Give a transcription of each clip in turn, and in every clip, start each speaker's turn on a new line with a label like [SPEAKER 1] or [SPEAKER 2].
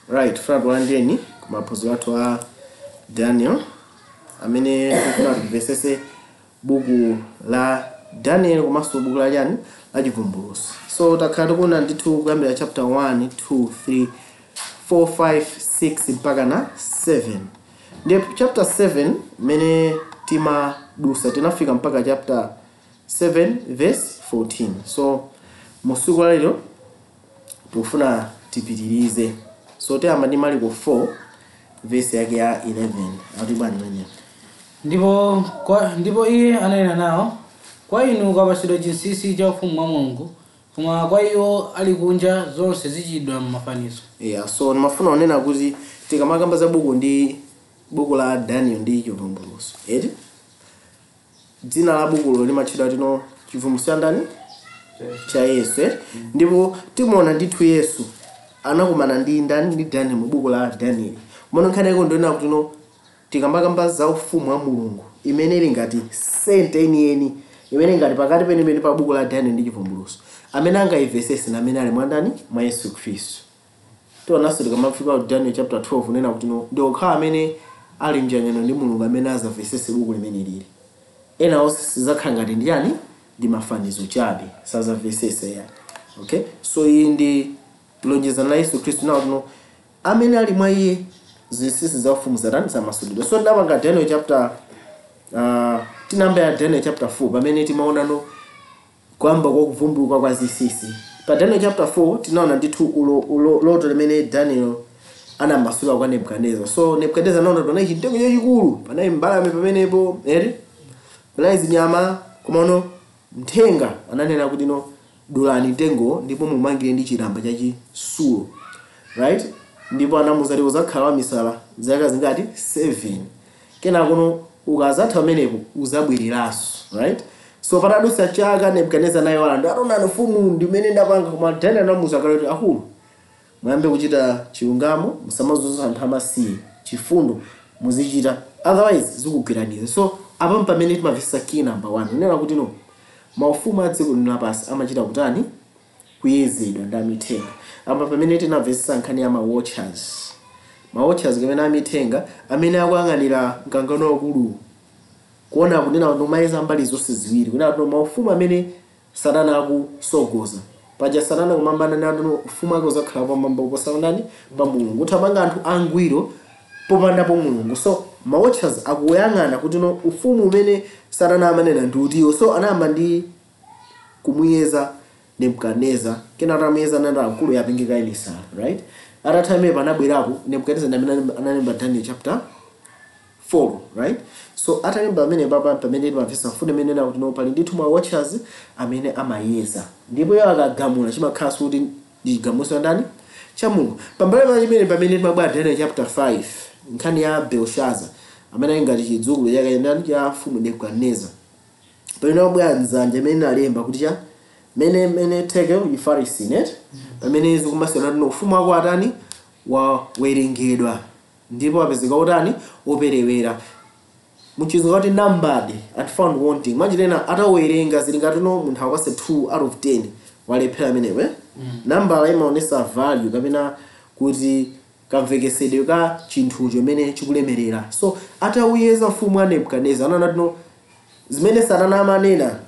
[SPEAKER 1] Right, Fred Wandeni, kumaphunziro athu a Daniel, amene tikufuna timvesese buku la Daniel komanso buku la chani la chivumbulutso. So takhala tikuna ndithu kuyambira chapter 1, 2, 3, 4, 5, 6 mpaka na 7. Ndipo chapter 7 mene timadusa tinafika mpaka chapter 7 verse 14. So musiku lero tikufuna tipitirize. So tiyamba ndi Marko 4 verse yake ya 11. Atibani mwenye.
[SPEAKER 2] Ndipo iye ananena nawo, kwa inu kapatsidwa chinsinsi cha ufumu wa Mulungu, koma kwa iwo ali kunja zonse zichitidwa m'mafanizo.
[SPEAKER 1] Yeah, so nimafuna onena kuti tikamakamba za buku ndi buku la Daniel ndi chivumbulutso. Eti? Dzina la bukulo limatchedwa tino chivumbulutso ndani? Cha Yesu. Ndipo timuona ndithu Yesu anakumana ndi ndani ndi Daniel mu buku la Daniel. Mono nkhaneko ndona kuti no tikamakamba za ufumu wa Mulungu imene ili ngati sente eni imene ngati pakati penipeni pa buku la Daniel ndi chivumbulutso. Amene angayivesese na amene ali mwandani mwa Yesu Kristu. Tionanso tikamafika ku Daniel chapter 12 nena kuti no ndi okhala amene ali mjanjano ndi Mulungu amene azavesese buku limene lili. Ena onse sizakhala ngati ndi yani ndi mafanizo chabe sazavesese yani. Okay? So iyi ndi lonjezano la Yesu Kristu na kuti amene ali mwa iye zinsinsi za ufumu zatani zamasulidwa. So ndapanga Daniel chapter tinamba ya Daniel chapter 4 pamene timaona no kwamba kwa kuvumbuluka kwa zinsinsi. Pa Daniel chapter 4 tinaona ndithu loto limene Daniel anamasula kwa Nebukadneza. So Nebukadneza anaona pana chitengo chachikulu, pana mbalame pamenepo, pana zinyama, koma mthenga ananena kuti no dulani mtengo ndipo mumangire ndi chilamba chachisulo. Right? Ndipo anamuza kuti uzakhala misala zaka zingati 7. Kenako ukazatha pamenepo uzabwiriranso. Right? So patadusa chaka Nebukadneza naye wala ndaona mfumu ndimene ndapanga koma Daniel anamuza kuti akulu mwambe kuchita chilungamo musamazunza anthu amasiye chifundo muzichita otherwise zikugwiraniza. So apa pamene timavesa key number 1 nena kuti no maufumu a dziko lino lapansi amachita kutani kuyezedwa ndi amithenga. Apa pamene tinavesa nkhani ya watchers kamene amithenga amene akuyang'anira mkangano wakulu kuona kunena kuti mayeza mbali zonse ziwiri kunena kuti maufumu amene Satana akusogoza paja Satana kumambana nado ufumu wake uzakhala pamwamba kuposa nani pa Mulungu utapanga anthu angwiro popanda po Mulungu. So watchers akuyang'ana kuti no ufumu umene Satana amanena ndiutiwo. So anayamba ndi kumuyeza Nebukadneza kena atamuyeza nanda akulu yapengeka ilisala. Right? Atatame panabwerapo Nebukadneza analemba Daniel chapter 4. Right? So atalemba amene baba pamene timavesa mfundo imene na kuti no pali ndithu watchers amene amayeza ndipo yo akagamula chimakhala kuti ndigamuso ndani cha Mulungu. Pambale pa chimene pamene timabwera Daniel chapter 5 nkhani ya Belshazzar amene ngati chidzukulu chake ndani cha mfumu Nebukadneza. Pamene wabwera nzanja imene alemba kuti cha mene teke ufarisi net pamene zikumasiyana no ufumu wako atani wawerengedwa ndipo apezeka utani operewera muchizungu kuti numbered and found wanting. Machitena atawerenga zili ngati no munthu akwase 2 out of 10 walephera amenewe. Number imaonesa value kapena kuti kamvekesedwe ka chinthu chomene chikulemerera. So atawuyeza ufumu wa Nebukadneza anaona kuti no zimene Satana amanena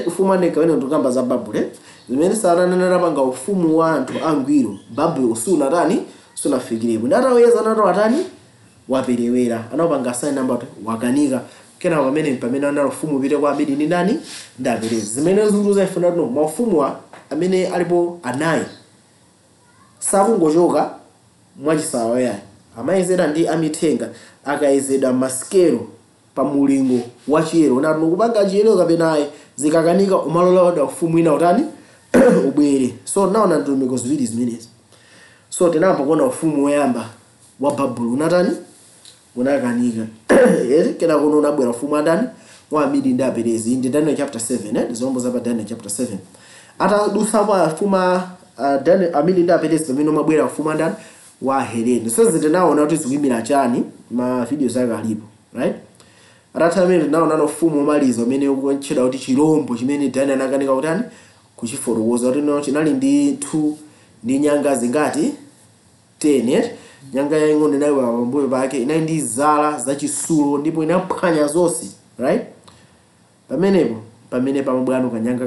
[SPEAKER 1] ufumu wa Nebukadneza ndikamba za Babuloni zimene Satana anapanga ufumu wa anthu angwiro Babuloni sunatani sunafikirepo. Ndatawuyeza nato atani waperewera anapanga sign number wakanika kena pamene analo ufumu pite kwa abidi ndi ndani ndapereza zimene zikutuza ifuna no maufumu amene alipo anayi sakungochoka mwachisawa yayi amayezera ndi amithenga akayezedwa maskelo pa mulingo wa chiyero nati kupanga chiyero kapenayi zikakanika umalola ufumu ina utani ubwere. So naona ndumiko ziwiri zimenezi. So tinamva kuona ufumu woyamba wa Babuloni unatani unakanika kena kuno unabwera ufumu andani wa abidi ndi aperezi ndi Daniel chapter 7 zombo za pa Daniel chapter 7 atadusa kwa ufumu Daniel abidi ndi aperezi pamene umabwera ufumu andani wa Heleni. So zitinaona kuti zikuyimira chani ma video zake alipo. Right? Atathamene naona ufumu omaliza umene ukutchedwa kuti chirombo chimene Daniel anakanika kutani kuchifotokoza kuti no chinali ndi 2 ndi nyanga zingati 10 nyanga yaing'ono inayo pambuyo pake inayi ndi zala zachisulo ndipo inaphwanya zonse, right? Pamene pamabwano kanyanga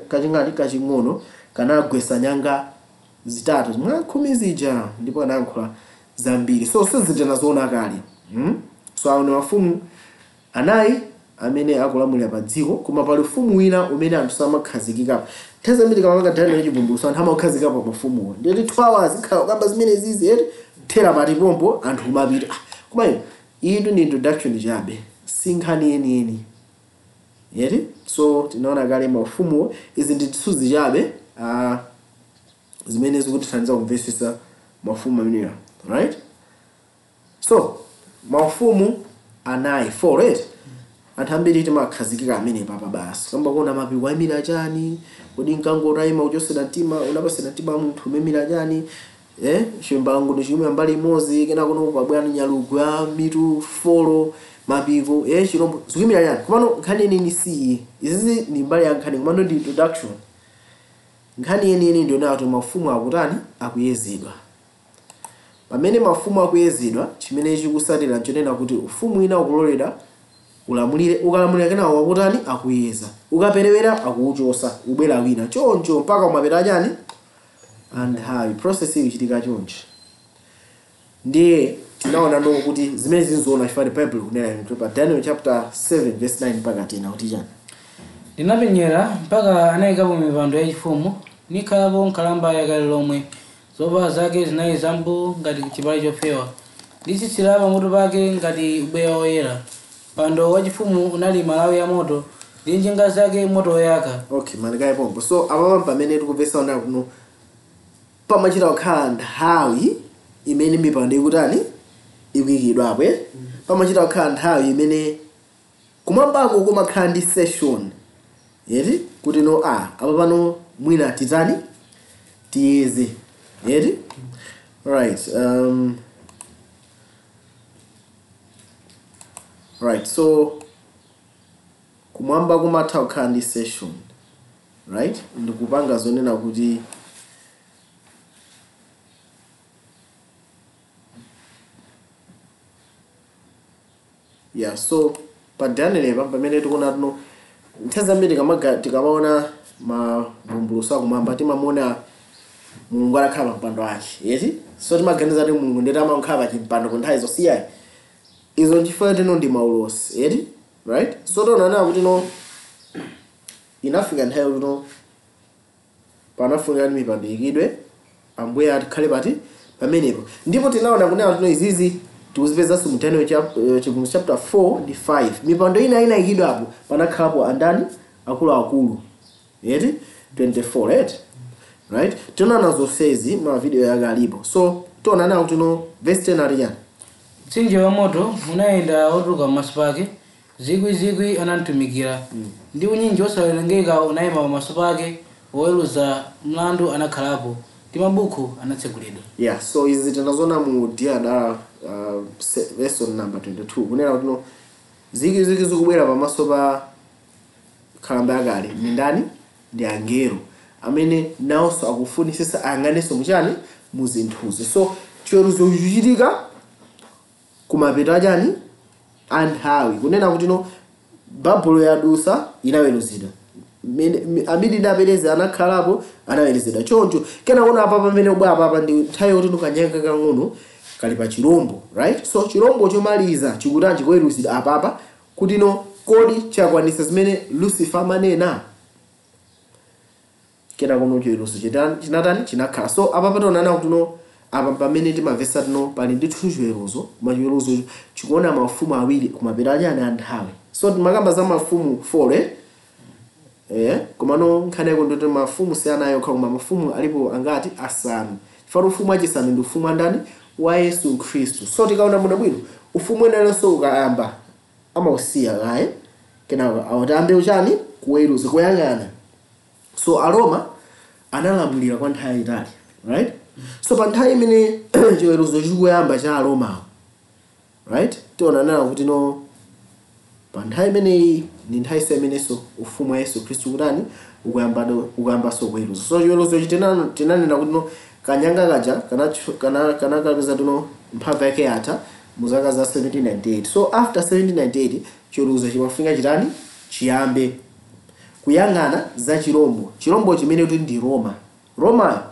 [SPEAKER 1] kaching'ati kaching'ono kanagwesa nyanga zitatu mwa 10 zija ndipo anayankhula zambiri. So sizitena zoona kale. So awo mafumu anayi amene akulamulira pa dziko, koma pali ufumu wina umene anthu samakhazikikapo. Tazambiri kamanga Daniel chivumbulutso anthu amakhazikapo mafumuwo. Ndeti 2 hours kamba zimene zizi thera pati pompo anthu kumapita. Koma iyi ndi introduction chabe, sinkhani yeniyeni. Yeti? So tinaona kale mafumu izi ndi tsuzi chabe zimene zikutithandiza kumvesesa mafumu amenewa, right? So mafumu anayi 4, right? Anthu ambiri timakhazikika amene papa basi. Kamba kuona mapiko amira chani, kodi nkangoraima uchosera mtima, unapasera mtima munthu memira chani, shimbangu ndi chimwe mbali imodzi, kena kuno pabwana nyalugwa, mitu, folo, mapiko, chirombo, zikimira chani. Komano nkhani yeniyeni si izi ni mbali ya nkhani, komano ndi introduction. Nkhani yeniyeni ndio nayo mafumu akutani akuyezedwa. Pamene mafumu akuyezedwa, chimene chikusatira nchonena kuti ufumu ina ukulolera ulamulire, ukalamulira kena wakutani akuyeza, ukaperewera akuuchosa, ubwera wina choncho mpaka umapeta chani anthawi. Process iyi ichitika choncho. Ndiye tinaona no kuti zimene zinzoona chifukwa Bible kunena pa Daniel chapter 7 verse 9 mpaka 10 kuti chani.
[SPEAKER 2] Ndinapenyera mpaka anayikapo mipando yachifumu nikhalapo nkhalamba yakale lomwe, zovala zake zinayi zambu ngati chipale chofewa, ndi tsitsi la pamutu pake ngati ubweya oyera. Mpando wachifumu unali malawi ya moto ndi njinga zake moto woyaka.
[SPEAKER 1] Okay, manikaye pompo. So apapa pamene tikupesa ona kuno pamachita kukhala nthawi imene mipando ikutani ikuyikidwapo. Pamachita kukhala nthawi imene kumwambako kumakhala ndi session. Yeti? Kuti no apa pano mwina titani tiyeze. Yeti? Alright. Right, so kumwamba kumatha kukhala ndi session, right? Ndikupanga zonena kuti so pa Daniel pamene tikuona tuno ntazambiri tikamaona mavumbuluso akumwamba timamuona Mulungu akakhala mpando wake. Yeti? So timaganiza kuti Mulungu ndiye amakhala chimpando kunthawi zosiyayi. Izo nchifukwa tino ndi maulosi, yeti? Right? So tonana kuti no inafika nthawi kuti no panafunika mipando ikidwe, ambuye atikhale pati pamenepo. Ndipo tinaona kunena kuti no izizi tikuzipezanso mu Daniel chapter 4 ndi 5. Mipando ina ikidwapo panakhalapo andani akulu. Yeti? 24, right? Tinaona zonsezi ma video yake alipo. So tonana kuti no verse 10 ali yani.
[SPEAKER 2] Mtsinje wa moto unayenda otuluka pamaso pake, zikwi anamtumikira. Ndi unyinji osawerengeka unayima pamaso pake, woweruza mlandu anakhalapo, ndi mabuku anatsegulidwa.
[SPEAKER 1] So izi tinazoona mu Daniel lesson number 22. Kunena kuti no zikwi zikubwera pamaso pa khalamba yakale ndi ndani? Ndi angelo amene nawonso akufunisisa ayang'anenso muchani mu zinthuzi. So chiweruzo chichitika kumapeta chani anthawi, kunena kuti no Babulo yadusa inaweruzidwa, amene ndapereza anakhalapo anaweruzidwa choncho. Kena kuona apa pamene ubwa apa ndi nthawi yoti tukanyanga kang'ono kali pa chirombo, right? So chirombo chomaliza chikutanji kuweruzidwa apa kuti no kodi chakwanisa zimene Lucifer manena. Kena kuno chiweruzo chinatani chinakhala. So apa patonana kuti no apa pamene timavesa tino pali ndi chiweruzo, machiweruzo chikuona mafumu awiri kumapeta chani anthawi. So timakamba za mafumu 4, komano nkhani yako ndoti mafumu siyanayo koma mafumu alipo angati asanu. Chifukwa ufumu achisanu ndi ufumu andani wa Yesu Khristu. So tikaona muda bwino ufumu enalonso ukayamba amausiya kaye kenako awatambe uchani kuweruza kuyang'ana. So Aroma analamulira kwa nthawi itali, right? So pa nthawi imene chiweruzo chikuyamba cha Aroma, right? Tionana kuti no pa nthawi imeneyi ndi nthawi imeneso ufumu wa Yesu Khristu kutani ukuyamba so kuweruza. So chiweruzo tinanena kuti no kanyanga kaja kana kapeza tuno mphamvu yake yatha muzaka za 1798. So after 1798 chiweruzo chimafika chitani chiyambe kuyang'ana za chirombo chimene kuti ndi Roma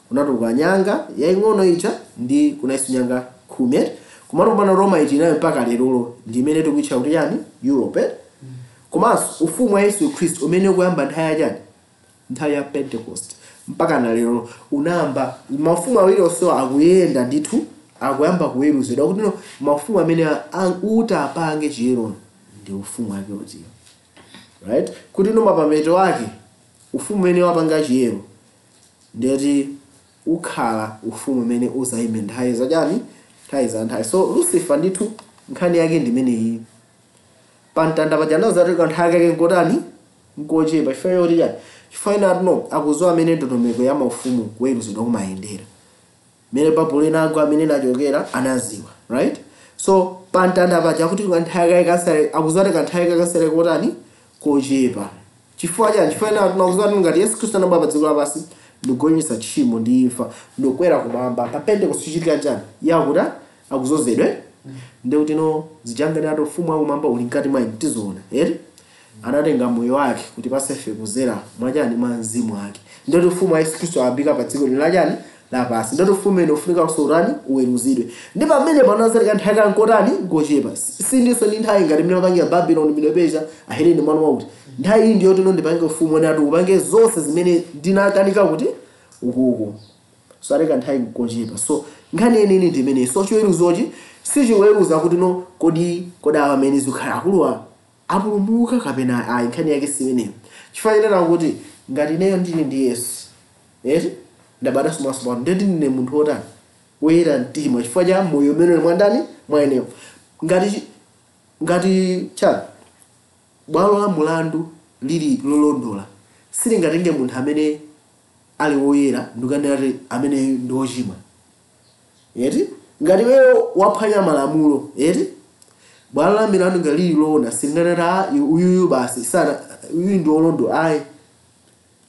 [SPEAKER 1] kunatuluka nyanga yaing'ono icha ndi kunaisu nyanga khumi. Komatu pano Roma ichi inayo mpaka lero ndi imene tikutcha kuti yani Europe. Komanso ufumu wa Yesu Kristu umene ukuyamba nthawi ya Pentecost mpaka na lero unamba mafumu awiri onsewa akuyenda ndithu akuyamba kuweruzidwa kuti no mafumu amene apange chiyero ndi ufumu wake uziyo, right? Kuti no mapameto wake ufumu umene wapanga chiyero ndiyati ukhala ufumu umene uzayime nthawi za. So Lucifer ndithu nkhani yake ndimene iyi pantanda pajana zati kanthaka yake nkotani nkochepa chifukwa choti chani chifukwa no akuzowa amene ndondomeko ya maufumu kuweruzidwa kumayendera mene Babuloni nago amene nachokera anaziwa, right? So pantanda paja kuti kanthaka yake kasale akuzowa kanthaka yake kasale kotani kochepa chifukwa chani chifukwa tunakuzowa ngati Yesu Kristu anabwera pa dziko lapansi ndikugonyesa tchimo ndi imfa ndokwera kumwamba pa Pentecost chichitika chani yakuti akuzozedwe ndikuti no zijangani ato ufumu wakumwamba uli mkati mwa tizoona anatenga moyo wake kuti pasefe kuzera mwachani mwa mzimu wake ndikuti ufumu wa Yesu Kristu abika pa dziko lachani lapansi ndikuti ufumu ene ufunika kusorani uweruzidwe ndi pamene panazali kanthaka nkotani ngochepa sindiso ndi nthawi ngati mene wapangira Babylon Medo-Persia Aheleni mwana wauti nthawi iyi ndiyo tino ndipange ufumu ene ati upange zonse zimene ndinakanika kuti ukuku so aleka nthawi ngochepa. So nkhani yenini ndimene so chiweruzochi sichiweruza kuti no kodi awa amene zikhala akuluwa apulumuka kapena ayi nkhani yake simeneyo chifukwa kuti ngati ineyo ndili ndi Yesu ndabada sumaso ndeti ndine munthu wotani woyera mtima chifukwa cha moyo umene mwandani mwaeneyo ngati cha bwalo la mulandu lili lolondola silingatenge munthu amene ali woyera ndikandati amene ndi wochimwa ngati wewe waphwanya malamulo bwalo la milandu ngalili lona singatata uyuyu basi sana uyu ndi olondo ayi,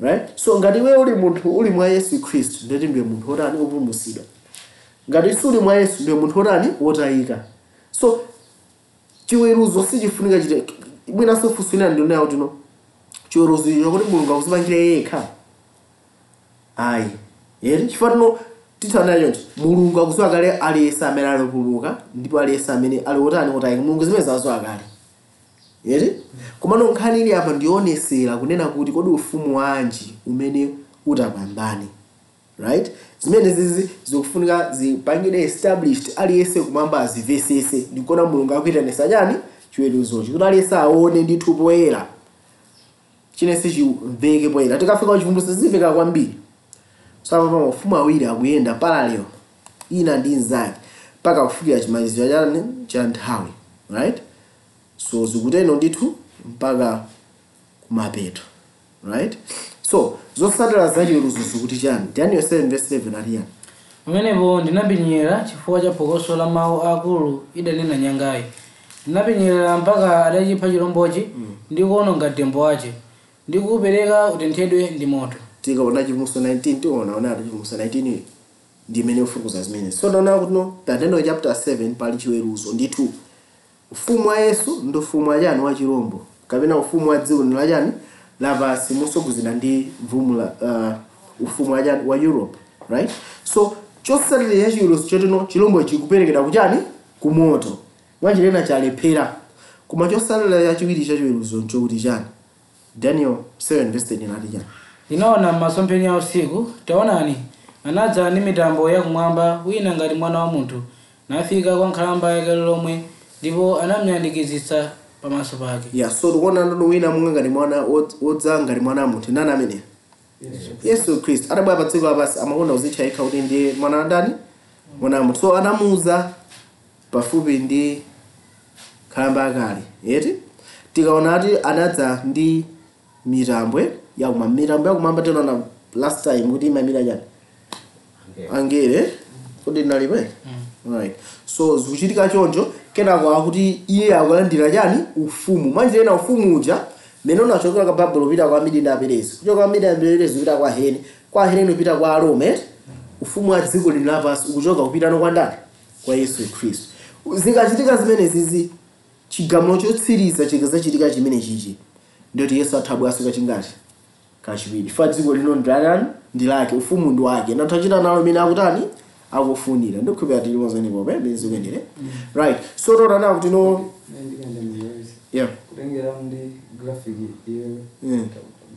[SPEAKER 1] right? So ngati wewe uli munthu uli mwa Yesu Kristu ndeti ndiye munthu wotani wopulumutsidwa. Ngati suli mwa Yesu ndiye munthu wotani wotayika. So chiweruzo sichifunika chite mwina sofusunira ndionera kuti no chiweruzo kuti Mulungu akuzipangire yekha ayi chifukwa no titana yonse Mulungu akuziwa kale aliyesa amene alipulumuka ndipo aliyesa amene ali wotani wotayika Mulungu zimene zaziwa kale komano nkhani ili apa ndionesera kunena kuti kodi ufumu wanji umene utapambane, right? Zimene zizi zikufunika zipangidwe established aliyese kumwamba azivesese ndikona Mulungu akuitanisa chani chiweruzo kuti aliyesa aone ndithu poyera chinese chimveke poyera tikafika kuchivumbulutso zimveka kwambiri. So ufumu awiri akuyenda parallel ina ndi nzake mpaka kufikira chimaliziro cha nthawi, right? So zikuteno ndithu mpaka kumapeto, right? So zotsatira za chiweruzo zikuti chani Daniel 7:7 aliyani
[SPEAKER 2] pamenepo ndinapinyera chifukwa cha phokoso la mawu akulu idanena nyangayi ndinapinyera mpaka adachipha chirombochi ndi kuononga tembo wache ndi kupereka utenthedwe ndi moto.
[SPEAKER 1] Tikaona chivumbulutso 19 tiona chivumbulutso 19 ndimene ufukuza zimene. So naona kuti no Daniel chapter 7 pali chiweruzo ndithu ufumu wa Yesu ndi ufumu wa chani wa chirombo kapena ufumu wa dziko la chani lapansi mosogozera ndi mvumula ufumu wa chani wa Europe, right? So chotsatira ya chiweruzo choteno chirombo chikuperekedwa kuchani kumoto mwanjirena chalephera koma chotsatira ya chiwiri cha chiweruzo nchokuti chani Daniel 7:10 nati chani
[SPEAKER 2] ndinaona m'masomphenya a usiku taonani anadza ndi mitambo yakumwamba wina ngati mwana wa munthu nafika kwa nkhalamba yake lomwe ndipo anamnyandikizitsa pamaso pake.
[SPEAKER 1] So tikuona ndo wina munga ngati mwana wodza ngati mwana wa munthu nani amene Yesu Kristu atabwera pa dziko lapansi amakonda kuzitcha yekha kuti ndiye mwana wa ndani mwana wa munthu. So anamuza pafupi ndi nkhalamba yakale tikaona ati anadza ndi mitambo yakumwamba tinaona last time kuti imamira chani angele kuti nalibe right. So zikuchitika choncho kenako akuti iye akulandira chani ufumu mwanjirena ufumu uja mene unachokera kwa Babuloni pita kwa Midinda Perezi kuchoka kwa Midinda Perezi pita kwa Heleni upita kwa Rome ufumu wa dziko lino lapansi ukuchoka kupita kwa ndani? Kwa Yesu Khristu. Zikachitika zimenezi chigamulo chotsiriza chikazachitika chimene chichi ndoti Yesu athabwanso kachingati kachiwiri. Fa dziko lino ndi lake, ufumu ndi wake, natachita nalo mene akutani akufunira. Ndikukhulupirira tili mozani pope bezi kuendere. Right, so tona nawo kuti no yeah
[SPEAKER 3] kutengera ndi graphic iyo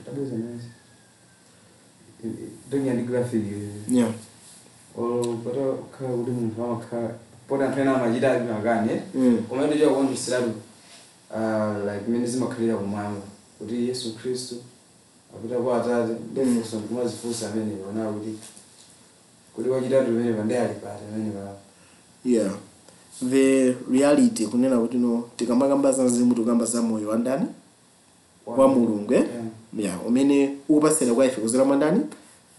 [SPEAKER 3] tabuza nezi ndonya ndi graphic
[SPEAKER 1] yeah
[SPEAKER 3] pero kha kuti munthu amakha pota nthaina amachita ngane koma ndicho kuonjisiratu like mene zimakhalira kumwamba kuti Yesu Khristu apita kwa Atate ndefunso kumazifunsa amene ona kuti wachitatu mene pandali pati amene pa
[SPEAKER 1] yeah the reality kunena kuti no tikamakamba za mzimu tukamba za moyo wa ndani wa Mulungu yeah umene ukupasira kwa ife kuzera mwa ndani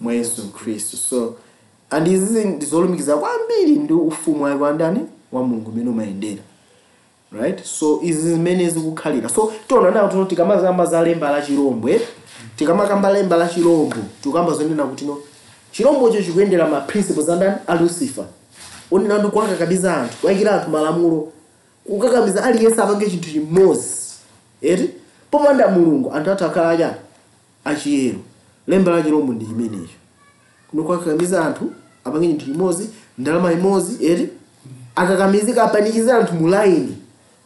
[SPEAKER 1] mwa Yesu Khristu. So and izi ndizolumikiza kwambiri ndi ufumu wa ndani wa Mulungu umene umayendera, right? So izi zimene zikukhalira. So tona nawo tuno tikamazamba za lemba la chilombwe, tikamakamba lemba la chilombo tukamba zonena kuti no chilombo cho chikuyendera ma principles andani a Lucifer. Onena ndi kwakakamiza anthu, kwayikira anthu malamulo, kukakamiza aliyense apange chinthu chimodzi. Popanda Mulungu anthu atakhala achani achiyero. Lemba la chilombo ndi chimenecho. Kuno kwakakamiza anthu apange chinthu chimodzi, ndalama imodzi, akakamizika apanikiza anthu mu line.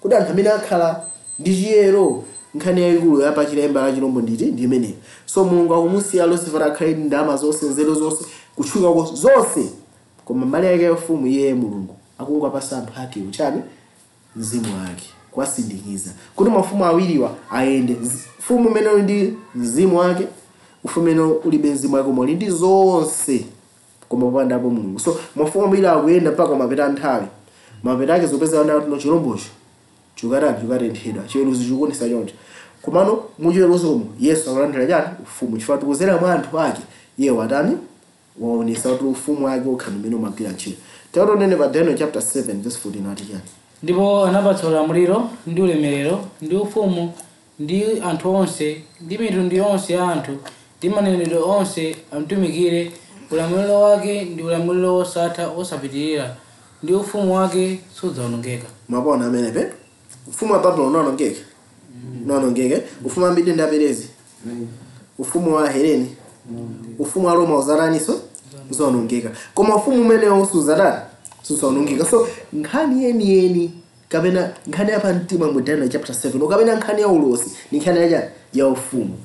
[SPEAKER 1] Kuti anthu amene akhala ndi chiyero nkhani yayikulu yapa chilemba la chilombo ndi imeneyo. So Mulungu akumusiya Lucifer akhale ndi ndalama zonse, nzeru zonse, kutchuka zonse. Koma mbali yake yofumu iye Mulungu akungapasa anthu ake uchani mzimu wake kwasindikiza kuti mafumu awiriwa ayende. Fumu mene ndi mzimu wake, ufumu mene ulibe mzimu wake koma ndi zonse koma popanda apo Mulungu. So mafumu awiri akuyenda mpaka mapeta nthawi, mapeta ake zopeza ana kuti no chilombocho chukatenthedwa chiweruzo chikuonesa choncho. Komano muchiweruzo Yesu akulandira chani ufumu chifukwa tikuzera mwa anthu ake iye watani waonesa kuti ufumu wake ukhala mmene umagwira ntchito. Taonene pa Daniel chapter 7 verse 14 ati chani.
[SPEAKER 2] Ndipo anapatsa ulamuliro ndi ulemerero ndi ufumu ndi anthu onse ndi mitundu yonse ya anthu ndi manenedwe onse amtumikire. Ulamuliro wake ndi ulamuliro wosatha osapitirira ndi ufumu wake sudzawonongeka.
[SPEAKER 1] Mwaona amene pe ufumu wa Babuloni unawonongeka unawonongeka. Ufumu wa Midende aperezi, ufumu wa Heleni, ufumu wa Roma uzaraniso uzawonongeka. Koma ufumu umenewo usuzawonongeka. So nkhani yeni kapena nkhani ya pamtima mu Daniel chapter 7 kapena nkhani ya ulosi ni nkhani ya ufumu.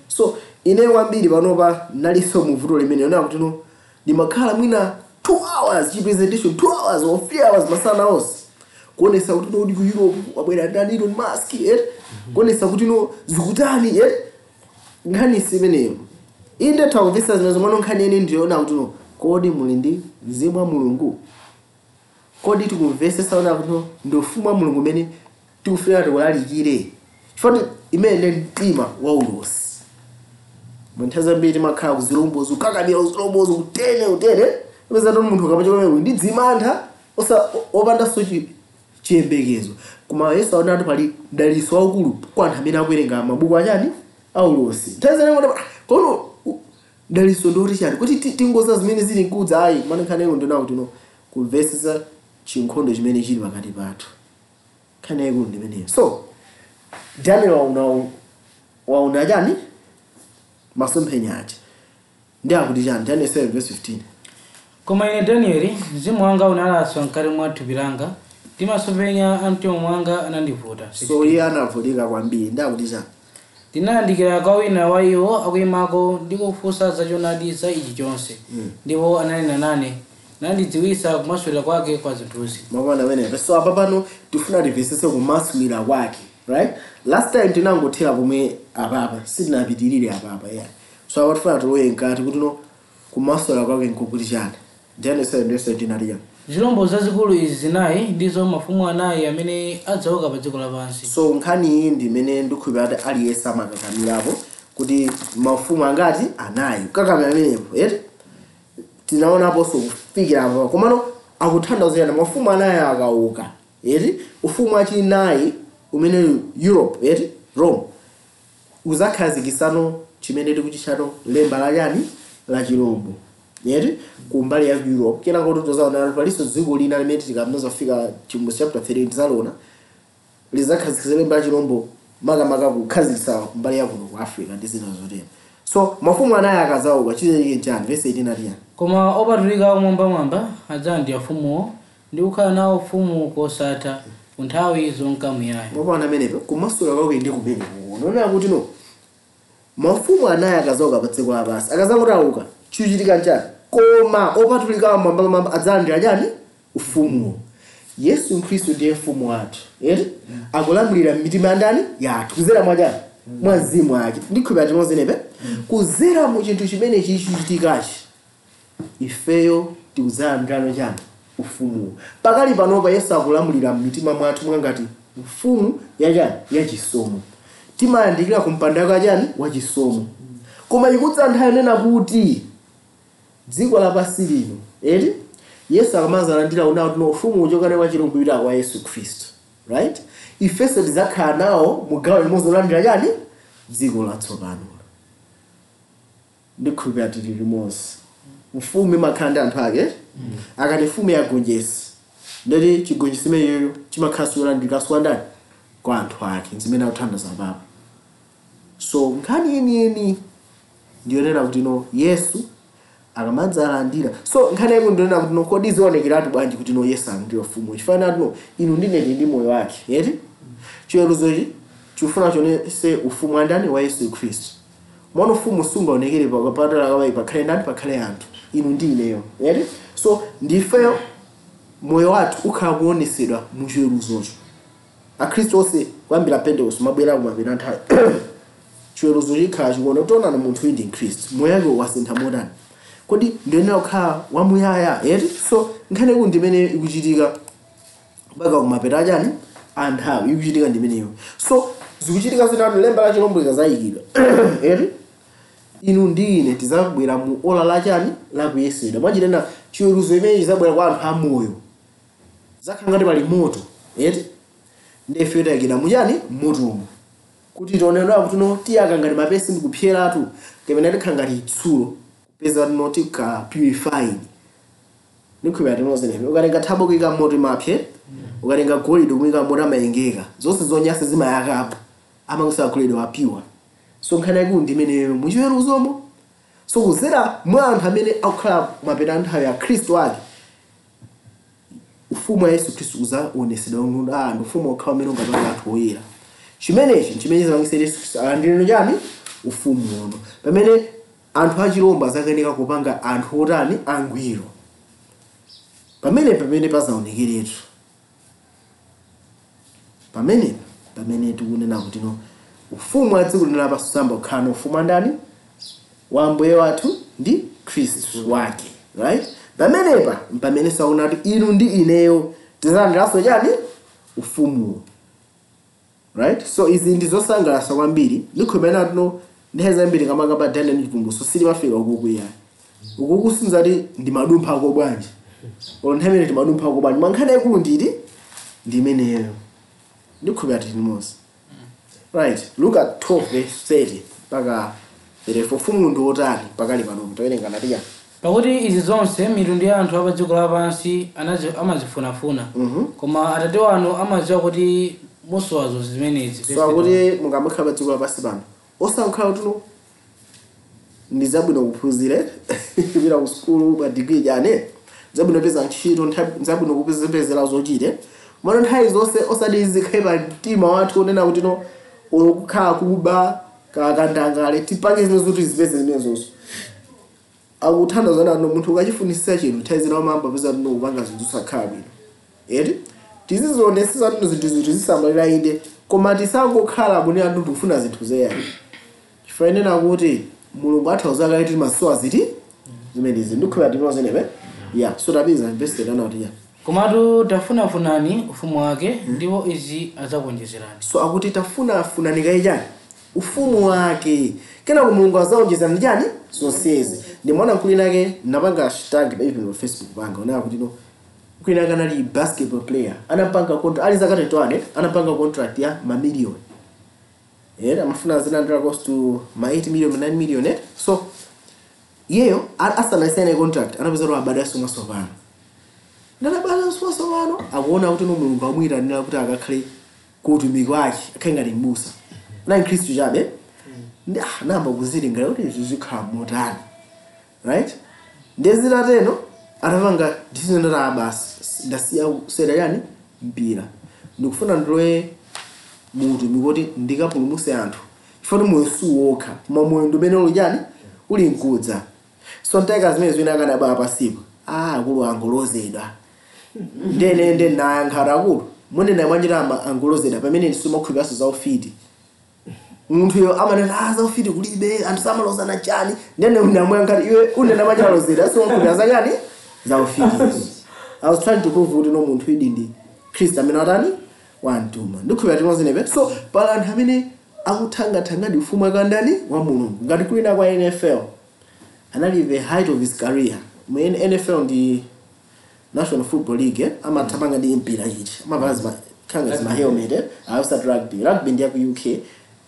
[SPEAKER 1] So ine wambiri panopa naliso mu vuto limene ona kuti no limakhala mwina 2 hours representation, 2 hours or 3 hours masana onse kuonesa kuti no ku Europe wabwera ndani Elon Musk kuonesa kuti no zikutani nkhani simeneyo. Inde takumvesa zimene zomwe nkhani ene ndiona kuti no kodi muli ndi mzimu wa Mulungu, kodi tikumvesesa ona kuti no ndi ufumu wa Mulungu umene tikufuna tikulalikire chifukwa imene mtima wa ulosi. Mnthaza mbiri makhala kuzilombozo kakabira uzilombozo utene peza ndo munthu akapacha kwamene ndi dzimantha opanda sochi chiyembekezo. Koma Yesu aonatu pali daliso waukulu kwa anthu amene akuwerenga mabuku achani aulosi. Mnthaza nemo kono daliso ndoti chani kuti tingoza zimene zili nkudza ayi mane khaneko ndona kuti no kumvesesa chinkhondo chimene chili pakati pathu khaneko ndimeneyo. So Daniel wauna chani masomphenya ati ndi akuti chani Daniel 7 verse 15.
[SPEAKER 2] Koma ine Danieli mzimu wanga unalaswa mkati mwa thupi langa ndi masomphenya a mtima mwanga anandivuta.
[SPEAKER 1] So iye anavutika kwambiri ndi akuti chani.
[SPEAKER 2] Ndinayandikira kwa wina wa iwo akuyimako ndi kufunsa za choonadi za ichi chonse. Ndipo ananena nane nandidziwitsa kumasulira kwake kwa zinthuzi.
[SPEAKER 1] Mwaona amene. So apa pano tifuna timvesese kumasulira kwake, right? Last time tinangothera pomwe apapa sitinapitirire apapa so apa tifuna tiloye nkati kuti no kumasulira kwake nkukuti chani. Daniel 7:17 ati chani.
[SPEAKER 2] Zilombo zazikulu izi zinayi ndizo mafumu anayi amene adzauka pa dziko lapansi.
[SPEAKER 1] So nkhani iyi ndi imene ndikukhulupirira kuti aliyense amakakamirapo kuti mafumu angati anayi kukakamira amenepo tinaonaponso kufikira apo. Komano akuthandizana mafumu anayi akauka ufumu wachinayi umene Europe Rome uzakhazikisano chimene tikuchitchano lemba la chani la chilombo yeti kumbali ya Europe kena kuti tozaona paliso dziko lina limene tikameza kufika chivumbulutso chapter 3 tizalona lizakhazikitsa mbali chilombo makamaka kukhazikitsa mbali ya kuno ku Africa ndi zina zotero. So mafumu anayi akazauka chizeke chani verse 18 atiyani.
[SPEAKER 2] Koma opatulika omwambamwamba adzandi afumuwo ndi kukhala nawo ufumu kosatha kunthawi zonka muyaya.
[SPEAKER 1] Mopana amenepo kumasula kwake ndi kumene unaona kuti no mafumu anayi akazauka pa dziko lapansi akazangotauka chichitika chani koma opatulika omwambamwamba adzandi ajani ufumu. Yesu Kristu ndiye mfumu wathu. Eti akulamulira mitima yandani yathu kuzera mwajani mwa mzimu wake. Ndikhulupirira timozenepe kuzera mu chinthu chimene chichitikachi ifeyo tikuzayambirano chani ufumu. Pakali panopa Yesu akulamulira mitima mwathu mwangati ufumu yachani yachisomo. Timayandikira kumpanda kwa chani wachisomo. Koma ikutsa nthawi nena kuti dziko lapansi lino eti Yesu akamazalandira unawo tino ufumu uchokane kwa chilungwira kwa Yesu Kristu. Right? Ifeso tizakhala nawo mugawo limodzi lolandira chani dziko latsopano. Ndikhulupirira tili limodzi. Ufumu imakhala ndi anthu ake akati mfumu yagonjesi ndeti chigonjesi imeneyo chimakhala solandira ndani kwa anthu ake zimene akuthandiza papa. So nkhani yeniyeni ndiyonena kuti no Yesu akamadzalandira. So nkhani yake ndiyonena kuti no kodi zionekiratu bwanji kuti no Yesu alandira ufumu chifana no inu ndine ndi moyo wake yeti chiweruzochi chifuna chonese ufumu andani wa Yesu Kristu. Mwana ufumu sungaonekere pakapatala kawayi pakhale ndani pakhale anthu inu ndi ineyo yeti. So ndifeyo moyo wathu ukhala kuonesedwa mu chiweruzocho. Akhristu onse kwambira Pentekoste mabwera kumapita nthawi chiweruzo chikhala chikuona kutona na munthu ndi Kristu moyo wake wasintha modani kodi ndiyonera kukhala wamuyaya yeti. So nkhani kuti ndimene ikuchitika mpaka kumapita achani anthawi ikuchitika ndimeneyo. So zikuchitika zitatu lemba la chilombo likazayikidwa yeti inu ndi ine tizabwera mu ola la chani la kuyesedwa. Mwachitenda chiweruzo imene chizabwera kwa anthu amoyo zakhala ngati pali moto yeti ndefe tayikira muchani motomo kuti tionera kuti no tiyaka ngati mapesi ndikupyeratu kemene tikhala ngati itsulo kupeza no tika purified. Ndikhulupirira timozenepe ukatenga thabo kuyika moto mapye ukatenga golide kuyika moto amayengeka zonse zonyasa zimayakapo amakusakuledwa apiwa. So nkhani yake ndimene muchiweruzomo. So kuzera mwa anthu amene akukhala mapeta nthawi ya Kristu ake ufumu wa Yesu Kristu uzaonesedwa ndi ufumu okhala umene ungapanga anthu oyera. Chimenechi chimene chimangise Yesu Kristu alandire chani ufumu ono pamene anthu achilombo azakanika kupanga anthu otani angwiro pamene pazaonekeretu pamene tikunena kuti no ufumu wa dziko lino lapansi samba ukhala ufumu andani wa Ambuye wathu ndi Kristu wake. Right? Pamene sauna kuti inu ndi ineyo tizalandiranso chani ufumu. Right? So izi ndi zosangalatsa kwambiri. Ndikhulupirira tino ndiheza mbiri kamanga pa Daniel ndi chivumbulutso silimafika ukuku ya. Ukuku sinzati ndi madumpha ako bwanji. Olo nthamene ndi madumpha ako bwanji. Mankhani yakulu nditi ndimeneyo. Ndikhulupirira tili limodzi. Right? Look at 12 verse 30 paka therefore ufumu ndi otani pakali pano towerenga natiya.
[SPEAKER 2] Pakuti izi zonse mitundu ya anthu apa dziko lapansi amazifunafuna. Koma Atate wanu amadziwa kuti musowazo zimenezi.
[SPEAKER 1] So kuti mungamukhala pa dziko lapansi pano osankhala kuti no ndi zabwino kuphunzire kupita ku skulu pa degree jane zabwino peza ntchito zabwino kupezera zochite mwana nthawi zonse osati zikhale pa mtima wathu onena kuti no okukhala kuba kakandangale tipange zimene zoti zipeze zimenezozo. Akuthandazana no munthu ukachifunitsitsa chinthu nthawi zina amamba peza no kupanga zinthu zakhala bwino eti tizizionesa kuti zinthu zisamalira inde koma tisangokhala kuti anthu tikufuna zinthu zeyani chifanena kuti mulungu athauza kuti masowa ziti zimenezi. Ndikhulupirira timozenepe ya so tabiza invested ana kuti ya
[SPEAKER 2] komatu tafunafunani ufumu wake ndipo izi adzakuonjezerani.
[SPEAKER 1] So akuti tafunafunani kaichani ufumu wake kena mulungu azaonjezerani chani zonsezi. Ndimona nkulinake napanga hashtag pa even Facebook panga ona kuti no kwina kanali basketball player anapanga contract ali zakati toane anapanga contract ya mamillion amafuna zina ndira cost to ma 8 million 9 million So iyeyo asanasaine contract anapeza kuti abadwe asomasopano ndalabala asomasopano akuona kuti no mulungu amwitanira kuti akakhale kuutumiki wake akhale ngati m'busa na mkhristu chabe namba kuzilingalira kuti izi zikhala motani, right? Ndezitateno atapanga ndisinendera basi ndasiya kusera yani mpira ndikufuna ndilowe muutumiki kuti ndikapulumutse anthu chifukwa moyo suwokha koma moyo ndimene ulujani uli nkudza. So ntaka zimene zwina akanabaa pasipo akulu angolozedwa ndene nayankhata akulu mwene mwanjira angolozedwa pamene ndisumakhulupirira za ufiti munthu yo amanena za ufiti kulibe anthu samalozana chani ndene unamwayankhati iwe unena machalozedwa simakhulupirira za chani za ufiti. I was trying to prove kuti no munthu idi ndi Kristu amene watani wantuma ndikhulupirira tinozinepe. So pala anthu amene akuthangatanga ndi ufumu akandani wa mulungu ngati kulina kwa NFL anali the height of his career. NFL ndi National Football League amathamanga ndi mpira ichi amapazi khanga zima helmet awusa rugby ndi ku UK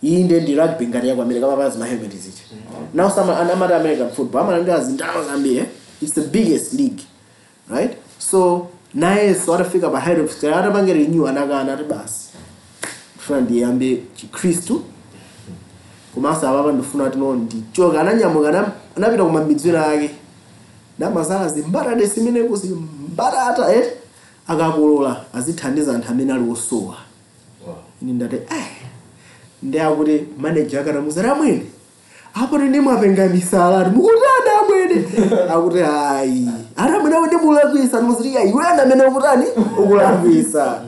[SPEAKER 1] inde ndi rugby ngati ya ku America amapazi ma helmet ichi. Now some another American football amalanda azindawo zambiri. It's the biggest league, right? So naye so atafika pa height of his career atapange renew anakana ati basi friend yambe Kristu kumasa ababa ndifuna ati no ndichoka ananyamuka anapita kuma midzina yake namazala zimbarade simene kusi mbarata akakolola azithandiza anthu amene ali osowa. Ine ndati ndiyakuti manager akanamuzera mwene apo ndi mwapenga misala ati mukutana amwene akuti hayi ara mwene ndi mulakwisa muziti iwe amene ukutani ukulakwisa,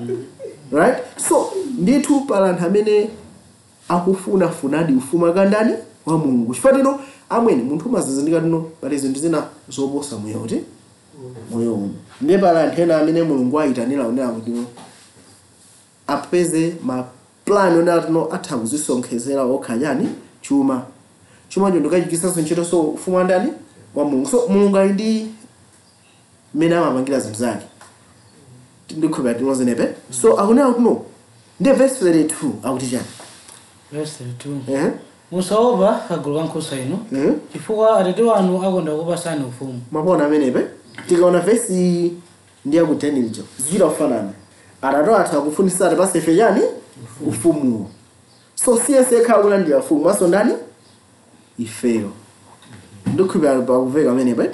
[SPEAKER 1] right? So ndithu pala anthu amene akufuna funadi ufumu akandani wa mulungu chifatino amwene munthu umazizindika tino pali zinthu zina zoposa moyo kuti moyo uno ndiye pala anthu ena amene mulungu ayitanira onera kuti apeze ma plan onera tino atha kuzisonkhezera okhanyani chuma njo ndikachikisaso ntchito so ufumu andani wa mulungu. So mulungu ali ndi mene amapangira zinthu zake ndikhulupirira tinozinepe. So akunena kuti no ndiye verse 32 akuti chani
[SPEAKER 2] verse 32 musaopa kagulu kankhosa inu chifukwa Atate wanu akonda kupasani ufumu.
[SPEAKER 1] Mapona amenepe tikaona verse ndiye ku Daniel zichita kufanana Atate athu akufunisa ati pasefe chani ufumu. So siyese khaula ndi ufumu maso ndani ifeyo ndikhulupirira pakuveka amenepe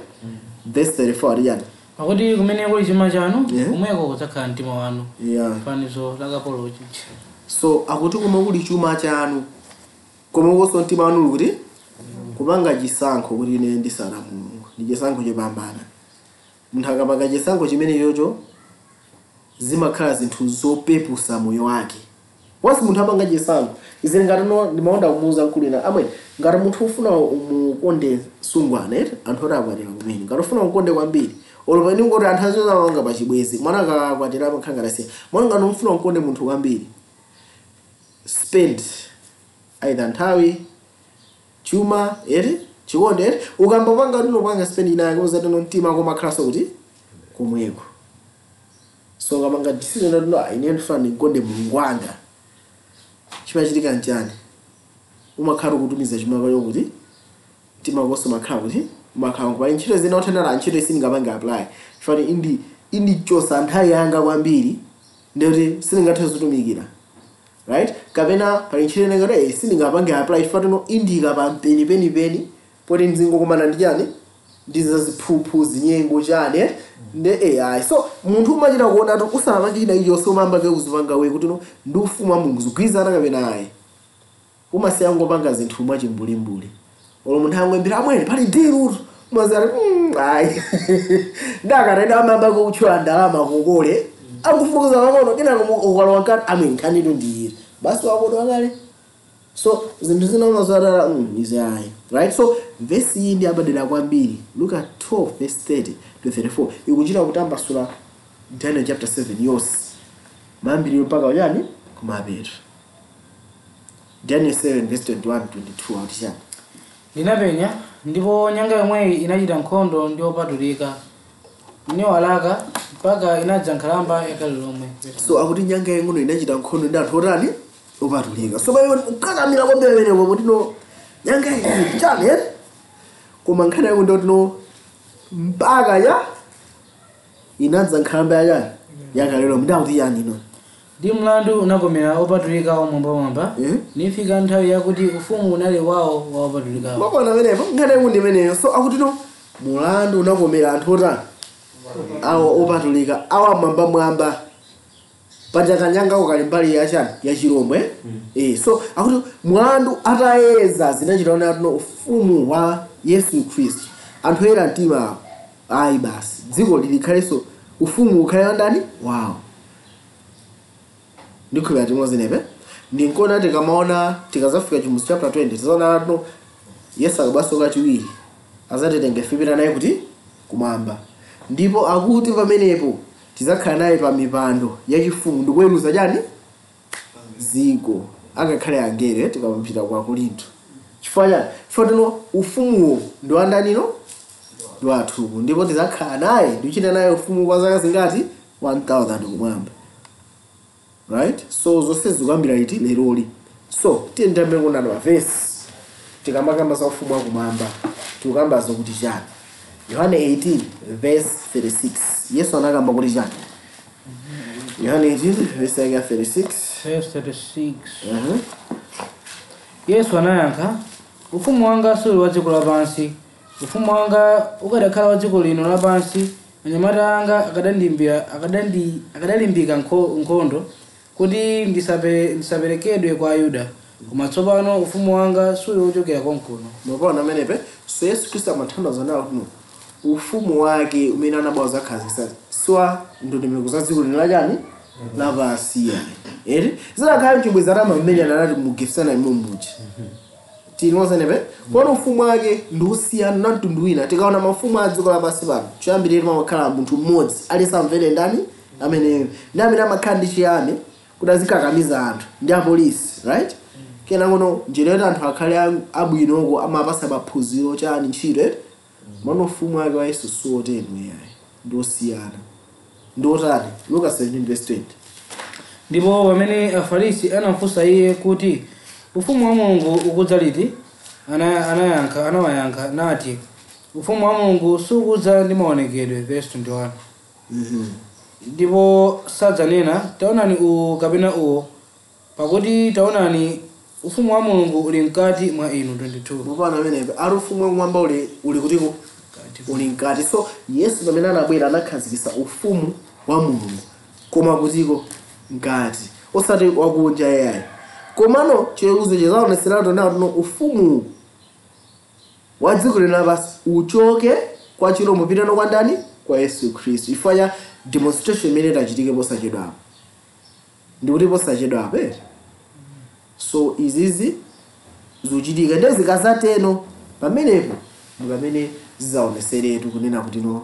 [SPEAKER 1] verse 34 yani
[SPEAKER 2] pakuti kumene kuli chuma chanu kumweko kudzakhala mtima wanu. Fanizo lakapolo chichi.
[SPEAKER 1] So akuti kumwe kuli chuma chanu komwe so mtima wanu kuti kupanga chisankho kuti ine ndisala mulungu ndi chisankho chopambana. Munthu akapanga chisankho chimene yocho zimakhala zinthu zopepusa moyo wake. Wasi munthu apanga chisankho izili ngati no ndimaonda kumuuza nkulina amwe ngati munthu ufuna umukonde sungwane anthu oti akwatira kumene ngati ufuna umukonde kwambiri olopa ine ngoti anthu azozawanga pa chibwezi mwana akakwatira amakhanga lasiya mwana ngati ufuna umukonde munthu kwambiri spend either nthawi chuma chikonde ukambapanga ndinopanga spend inaye kozati no mtima komakhala so kuti komweko. So ngamanga decision ndino ine ndifuna ndikonde mulungu wanga chimachitika njani umakhala kutumiza chuma kwayo kuti mtima koso makhala kuti umakhala kwa ntchito zina othandala ntchito isingapanga apply chifani indi chosa nthawi yanga kwambiri ndoti singathe kutumikira, right? Kapena pali ntchito ngati singapanga apply chifani no indika pa peni poti mzingo komana ndi chani ndiza ziphuphu zinyengo chani nde AI. So munthu umachita kuona kuti usamachita iyo so mamba ke uzipanga we kuti no ndufuma mulungu zigwizana kapena ayi umasiya ngopanga zinthu mwachimbulimbuli olo munthu angwembira amwene pali diru mazari ayi ndakataida mamba ko uchwa ndalama kokole akufukuza wakono kina ukalowa kati amenkhanitu ndiyiri basi wakono wakale. So zinthu zina umazara izi ayi, right? So verse iyi ndi abadera kwambiri. Look at 12 verse 30 to 34 ikuchita kutambasula Daniel chapter 7 yonse mambiri mpaka uyani kumapeto. Daniel 7 verse 21 22 autisha
[SPEAKER 2] ndinapenya ndipo nyanga yomwe inachita nkhondo ndi opatulika niwalaka mpaka inadza nkhalamba yakale lomwe.
[SPEAKER 1] So akuti nyanga yeng'ono inachita nkhondo ndi anthu otani opatulika. So bayo ukakamira kwambiri meneko kuti no nyanga iyi chani koma nkhani yako ndotino mpaka ya inadza nkhalamba yakalero mdauti yani no
[SPEAKER 2] ndi mlandu unakomera opatulika omwambamwamba nifika nthawi yakuti ufumu unali wawo wa opatulikawo
[SPEAKER 1] mapona menepo nkhani yako ndi meneyo so akutino mulandu unakomera anthu otani awo opatulika awa mwambamwamba pachakanyanga ukali mbali yachani ya chiromwe so akuti mwandu atayeza zinachitaona atino ufumu wa Yesu Kristu anthu oyera mtima ayi basi dziko lilikhalenso ufumu ukhale ndani wawo ndikhulupirira timozinepe ndinkona tikamaona tikazafika chimusi chapter 20 tizaona atino Yesu akabwaso kachiwiri azatitenge fipita naye kuti kumwamba ndipo akuti pamenepo tizakhala naye pa mipando yachifumu ndikuweruza chani dziko akakhale angelo tikamapita kwa Korinto chifukwa chifukwa ufumuwo ndi wandanino ndi wathu ndipo tizakhala naye ndikuchita naye ufumu kwa zaka zingati 1000 kumwamba right so zonse zikuyambira iti leroli so tiyendambe kunana mavesi tikamakamba za ufumu wa kumwamba tikukambazo kuti chani Yohane 18 verse 36 Yesu anakamba kuti chani Yohane 18 verse 36
[SPEAKER 2] verse 36 Yesu anayankha ufumu wanga suli wa dziko lapansi ufumu wanga ukadakhala wa dziko lino lapansi anyamata anga akadalimbika nkhondo kuti ndisaperekedwe kwa Ayuda koma tsopano ufumu wanga suli wochokera konkuno
[SPEAKER 1] mapona amenepe so Yesu Kristu amathandiza nawo kuno ufumu wake umene anabawa zakhazikitsa siwa ndondomeko za dziko lino lachani lapansi eri zinakhale mchibwezana mmene anati mugiftana imombuchi tinozenepe kwa ufumu wake ndi usiyana na mtundu wina tikaona mafumu a dziko lapansi pano choyambirira pamakhala munthu mmodzi alisamvere ndani amene amakhala ndi chiyame kuti azikakamiza anthu ndi apolisi right kena ngono njira yoti anthu akhale abwinoko amapasa maphunziro chani ntchito mano ufumu wake wa Yesu siwotero yayi ndi osiyana ndi otani Luka 17:20
[SPEAKER 2] ndipo pamene afarisi anafunsa iye kuti ufumu wa Mulungu ukudza liti anawayankha nati ufumu wa Mulungu sukudza ndi maonekedwe verse 21 ndipo sadzanena taonani uwu kapena uwo pakuti taonani ufumu wa Mulungu uli mkati mwa inu 22
[SPEAKER 1] mapana amenepe ali ufumu wakumwamba uli kutiko uli mkati so Yesu pamene anabwera anakhazikitsa ufumu wa Mulungu koma kutiko mkati osati wakunja yayi komano cheruzo chezaoneseratu nawo ufumu wa dziko lino lapansi uchoke kwa chilombo pitano kwa ndani kwa Yesu Kristu ifanya demonstration imene itachitike posachedwapo ndikuti posachedwapo so izizi zochitika ndi zikazateno pamenepo mukamene zizaoneseretu kunena kuti no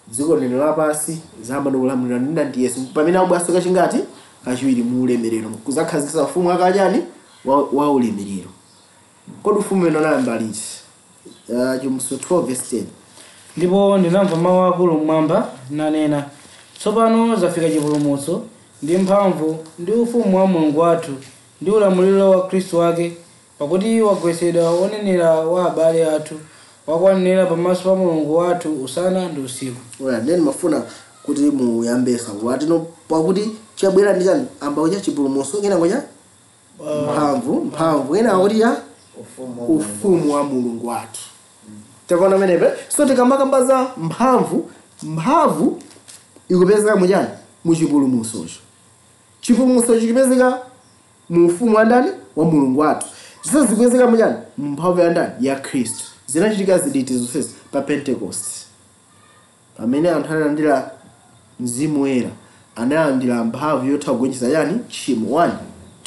[SPEAKER 1] dziko lino lapansi zamba ndikulamulira ndi Yesu pamene akubwaso kachingati kachiwiri mu ulemerero kuzakhazikitsa ufumu wakachani wa ulemerero kodi ufumu wena unayamba liti Chimusi 12 verse 10
[SPEAKER 2] ndipo ndinamva mawu akulu mmwamba nanena tsopano zafika chipulumutso ndi mphamvu ndi ufumu wa Mulungu wathu ndi ulamuliro wa Khristu wake pakuti wagwetsedwa wonenera wa abale athu wakwanira pamaso pa Mulungu wathu usana ndi usiku
[SPEAKER 1] oya ndeni mafuna kuti muyambesa watino pakuti chabwera ndi chani amba kucha chipulumutso kena ngoja mphamvu kena kuti ya ufumu wa Mulungu wathu takona menepe so tikamakamba za mphamvu ikupezeka muchani muchipulumutsocho chipulumutso chikupezeka mu ufumu wa ndani wa Mulungu wathu zonse zikupezeka muchani mphamvu ya ndani ya Khristu zinachitika ziditi zonse pa Pentecost pamene anthu analandira Mzimu Woyera analandira mphamvu yotha kugonjetsa yani tchimo 1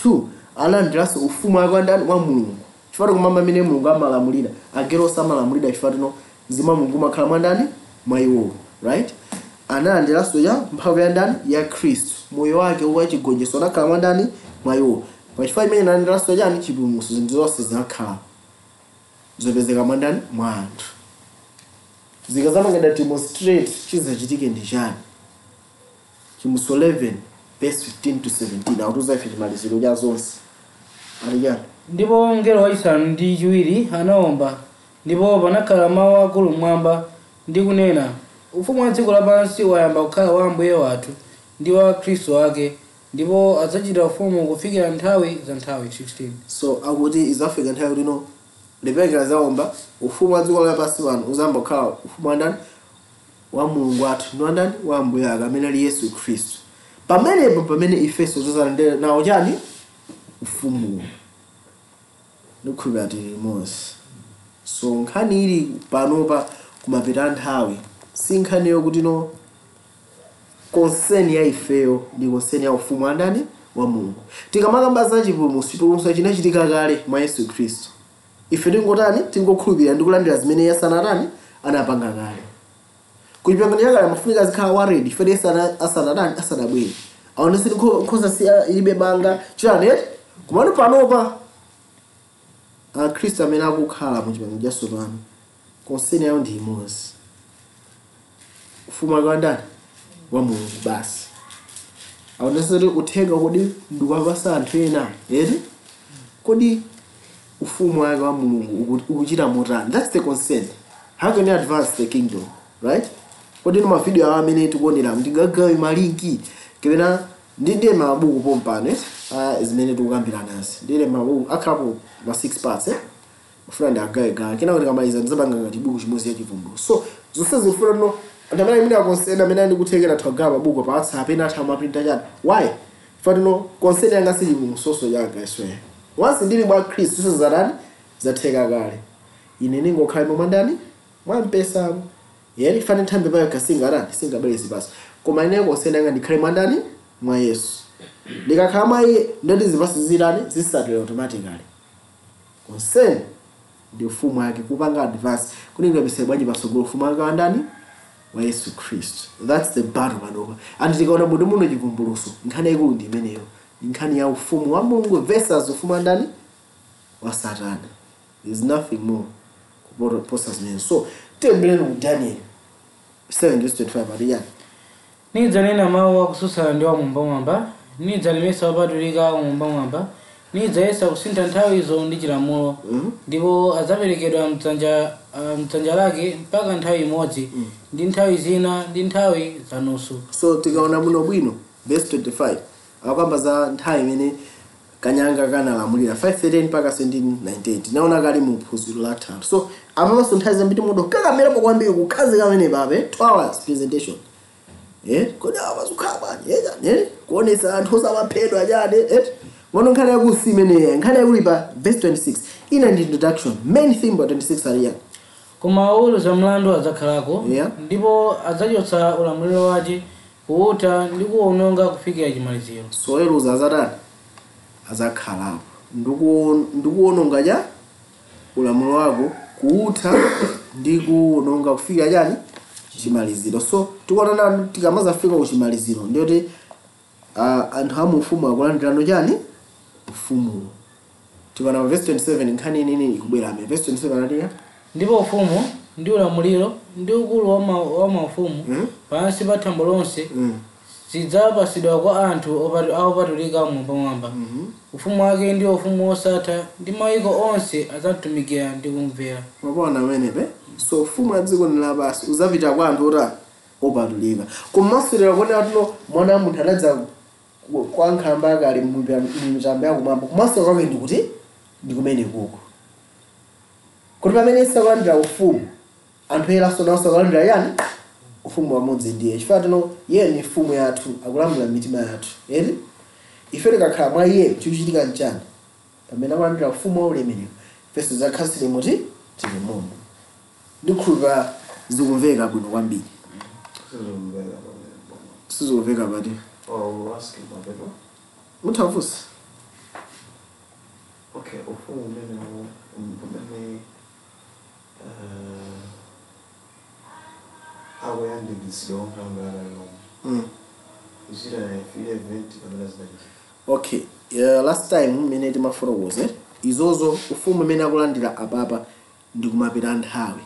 [SPEAKER 1] 2 analandiranso ufumu wake wa ndani wa Mulungu chifukwa kumamba amene Mulungu amalamulira angelo samalamulira chifukwa Mzimu wa Mulungu umakhala mwa ndani mwa iwo right analandiranso ya mphamvu ya ndani ya Khristu moyo wake wachigonjetso anakhala mwa ndani mwa iwo pachifukwa imene analandiranso yani chipulumutso zinthu zonse zinakhala zopezeka mwa ndani mwa anthu zikazamangenda demonstrate chizachitike ndi chani Chimusi 11 verse 15 to 17 autuza ife chimaliziro cha zonse alijana
[SPEAKER 2] ndipo mngelo wachisanu ndi chiwiri anaomba ndipo panakhala mawu akulu mmwamba ndi kunena, ufumu wa dziko lapansi wayamba kukhala wa Ambuye wathu ndi wa Khristu wake, ndipo adzachita ufumu kufikira nthawi za nthawi. 16.
[SPEAKER 1] So akuti izafika nthawi lino lipengera zaomba ufumu wa dziko lapansi pano uzamba kukhala ufumu wa ndani? Wa Mulungu wathu ndi ndani? Wa Ambuye ake amene ali Yesu Khristu. Pamenepo pamene ifeso zozalandira nawo chani? Ufumu. Ndikhulupirira tili limodzi. So nkhani ili panopa kumapita nthawi si nkhani yokuti no concern ya ifeyo ndi concern ya ufumu wa ndani? Wa Mulungu. Tikamakamba za chipulumutso chinachitika kale mwa Yesu Khristu. Ife tingotani? Tingokhulupirira ndi kulandira zimene Yesu anapanga kale. Kuipanga nyakala mafunika zikhala waredi ife asanabwere. Aonese nkhosa si ilibe banga chani kumano panopa Khristu amene akukhala mu chipangano chatsopano concern yawo ndi imodzi. Ufumu wake wa ndani? Wa Mulungu basi. Aonese uthenga kodi ndikuwapasa anthu ena kodi ufumu wake wa Mulungu ukuchita motani? That's the concern. How can you advance the kingdom, right? Kodi no mavideo awa amene tikuonera ndigagawe malinki kapena ndinde mabuku pompane zimene tikukambirana nazi ndile mabuku akhapo ma 6 parts mfuna ndagaga kena kuti kamaliza ndizabanga ngati buku chimodzi ya chivumbulutso. So zonse zifuna no ndamene imene akonsena amene ndikuthekera thagawa buku pa WhatsApp ena thama printer chani. Why? For no concern yanga si chivumbulutso yanga iswe. Once ndili mwa Khristu zonse zarani zatheka kale. Ine ningokhala mwa ndani mwa mpesa yeli fane nthambi bayo kasinga singabelezi basi. Koma ine concern yanga ndikhale mwa ndani? Mwa Yesu. Ndikakhala mwa iye ndoti zipasi zirani zisatire automatically. Concern ndi ufumu wake kupanga advance kuninga bise bwaji pasogolo ufumu wake wa ndani? Wa Yesu Christ. That's the battle manova. And tikaona munthu muno chivumbulutso nkhani ikulu ndi imeneyo. Nkhani ya ufumu wa Mulungu versus ufumu wa ndani? Wa Satana. There's nothing more kuposa zimene. So tembeleni mu Daniel 7:25 ariya.
[SPEAKER 2] Nidzanena mawu akususana ndi wa mwamba, nidzalemesa wopatulika wa mwamba, nidzayesa kusintha nthawi izo ndi chilamulo, ndipo adzaperekedwa mdzanja lake mpaka nthawi imodzi, ndi nthawi zina ndi nthawi za nusu. So
[SPEAKER 1] tikaona muno bwino verse 25 akamba za nthawi imene kanyanga kanalamulira 5:13 mpaka 17:98 naona kali mu phunziro la tatu. So amaso nthawi zambiri mudo kakamera kwambiri kukhazi kamene babe 2 hours presentation. Kodi abazukaba kuonesa anthu osamaphedwa ajade ngono nkhani yakusimene nkhani yakulipa verse 26 ina ndi introduction main theme by 26 ariya.
[SPEAKER 2] Koma uluza mlandu adzakhalako ndipo adzachotsa ulamuliro wace kuuta ndi kuwononga kufikira chimaliziro.
[SPEAKER 1] So uluza azatani azakhalapo ndikuwononga ja ulamuliro wako kuuta ndi kuwononga kufikira chani chimaliziro. So tikuona tikamaza fika ku chimaliziro ndiyoti anthu amufumu akulandirano chani ufumu. Tikuona verse 27 nkhani nini ikubwera ame verse 27 atiya
[SPEAKER 2] ndipo ufumu ndi ulamuliro ndi ukulu wa maufumu pansi pa thambo lonse zidzapasidwa kwa anthu opatulika mwamba. Ufumu wake ndi ufumu wosatha ndi mayiko onse adzatumikira ndi kumvera.
[SPEAKER 1] Mwaona amenepe. So ufumu wa dziko lapansi uzapita kwa anthu opatulika. Kumasulira kone atuno mwana munthu anadza kwa nkhamba akali mmitambo yakumwamba kumasulira kwake ndikuti ndikumene kuko. Kuti pamene sakulandira ufumu anthu elaso nawo sakulandira yani ufumu wamodzi ndiye chifukwa tuno iye ni mfumu yathu akulamula mitima yathu. Ife tikakhala mwa iye chikuchitika nchani pamene akulandira ufumu wa ulemerero ifenso zakhasire muti tili momo. Ndikhulupirira zikumveka bwino kwambiri. Sizumveka bati.
[SPEAKER 3] Ask him Mphoto.
[SPEAKER 1] Muthafusa.
[SPEAKER 3] Okay, ufumu umene akuyandikitsidwa onkhalambala lomwe. Kuchita event pamene zinachitika.
[SPEAKER 1] Okay, last time mene timafotokoza izozo ufumu umene akulandira apapa ndikumapita nthawi.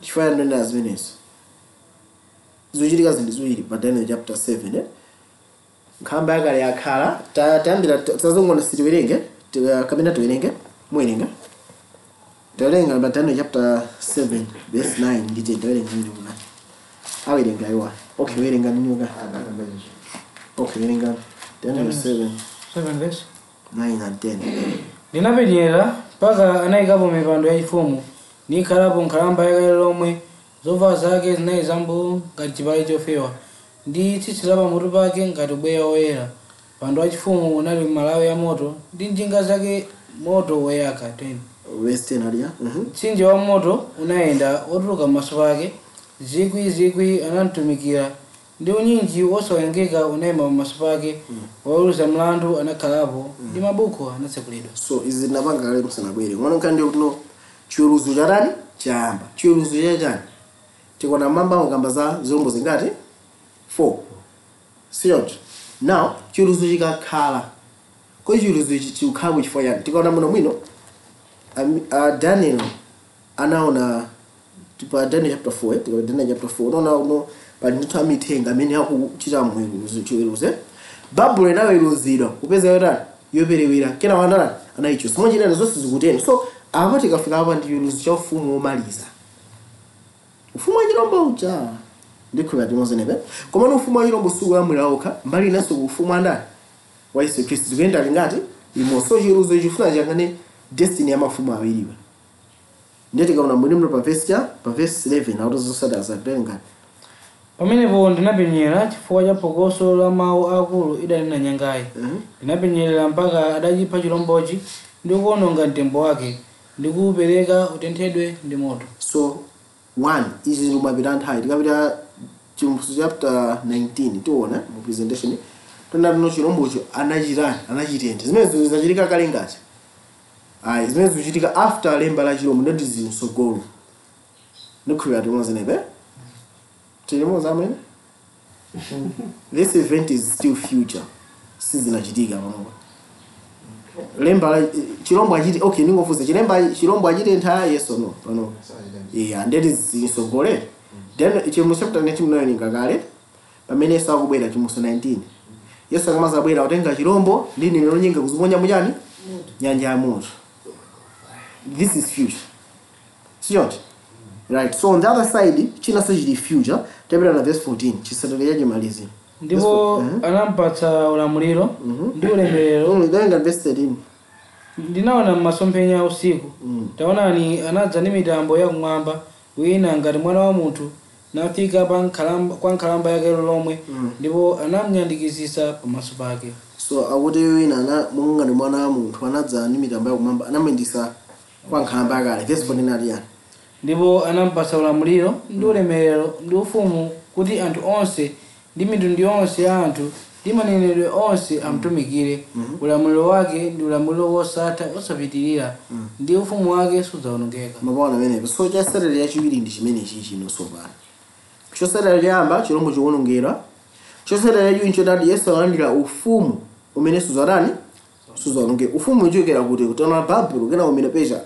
[SPEAKER 1] Chifukwa ndenda zimenezo zochitika zinthu ziwiri pa Daniel chapter 7 nkhamba yakale yakhala tayambira tazongona sitiwerenge kapena tiwerenge muwerenga Tawerenga Daniel chapter 7 verse 9 ndite tawerenga ndikuona. Awerenga iwa. Okay, werenga ndinuka. Okay, werenga Daniel 7
[SPEAKER 2] verse
[SPEAKER 1] 9 and 10.
[SPEAKER 2] Ndinapenyera mpaka anayikapo mipando yachifumu nikhalapo nkhalamba yakale lomwe zovala zake zinayi zambu ngati chipale chofewa ndi tsitsi la pamutu pake ngati ubweya woyera. Mpando wachifumu unali m'malawi ya moto ndi njinga zake moto woyaka 10.
[SPEAKER 1] Verse 10 alia.
[SPEAKER 2] Mtsinje wa moto unayenda otuluka m'maso pake, zikwi anamtumikira ndi unyinji wosawerengeka unayima pamaso pake, woweruza mlandu anakhalapo ndi mabuku anatsekulidwa.
[SPEAKER 1] So izi ndinapanga kale musanabwere. Mwana kandi kuno chiweruzo charani chayamba. Chiweruzo chachani tikona mamba mukamba za zombo zingati 4. Siyot. Now chiweruzo chikakhala. Kwa chiweruzo ichi chikhabu chifukwa yani tikona muno mwino Daniel anaona tipa Daniel chapter 4 tikona Daniel chapter 4 unaona uno pa ndithu amithenga amene akuchita mweruzo chiweruzo. Babuloni inaweruzidwa kupeza yotani yoperewera kena wandana anayicho simonjira zonse zikuteni. So apa tikafika apa ndi chiweruzo cha ufumu womaliza. Ufumu wa chilombo uja ndikho yati mozenebe koma ufumu wa chilombo suku yamwira okha mbali naso ufumu andani wa Yesu Kristu zikuyenda lingati imoso chiweruzo chifuna changane destiny ya mafumu awiriwa. Ndeti kaona mwini pa verse 11 autozosada zaklenga.
[SPEAKER 2] Pamenepo ndinapenyera chifukwa cha phokoso la mawu akulu idali na nyangayi. Ndinapenyerera mpaka adachipha chilombochi ndi kuononga mtembo wake ndi kuupereka utenthedwe ndi moto.
[SPEAKER 1] So 1 izi lumapita nthawi tikapita chapter 19 tiona mu presentation tonano chilombocho anachitentha zimene zachitika kale ngati zimene zichitika after lemba la chilombo ndi zinsogolo ndikhulira timozenebe tilimoza amene this event is still future sizinachitika panopa lemba la chilombo achiti okay ningofuza chilombo achitentha yes or no panopa yeah and that is zinsogolera. Then chimuso chapter 19 mnayoninga kale pamene sakubwera chimuso 19 Yesu akamaza bwera utenga chilombo ndini nilonyinga kuziponya mujani nyanja ya moto. This is future. Siyot. Right. So on the other side china sachi future tabira na verse 14 chisatolera malizi.
[SPEAKER 2] Ndipo anampatsa ulamuliro ndi ulemerero.
[SPEAKER 1] Ndaenda verse 13.
[SPEAKER 2] Ndinaona m'masomphenya usiku. Taonani anadza ndi mitambo ya kumwamba wina ngati mwana wa munthu nafika kwa nkhalamba yake lomwe ndipo anamnyandikizisa pamaso pake.
[SPEAKER 1] So akuti wina ngati mwana wa munthu anadza ndi mitambo ya kumwamba anamendisa kwa nkhalamba yake. Verse 14 ali
[SPEAKER 2] ndipo anampatsa ulamuliro ndi ulemerero ndi ufumu kuti anthu onse ndi mitundu yonse ya anthu ndi manenedwe onse amtumikire. Ulamuliro wake ndi ulamuliro wosatha osapitirira ndi ufumu wake sudzawonongeka.
[SPEAKER 1] Mabwana amenepo. So chasalera yachiwiri ndi chimene chino sopano. Chosalera choyamba chilombo chikuwonongera. Chosalera yachiwiri chodati Yesu alandira ufumu umene sudzawonongeka. Ufumu uchokera kuti kutana Babuloni kena umene Persia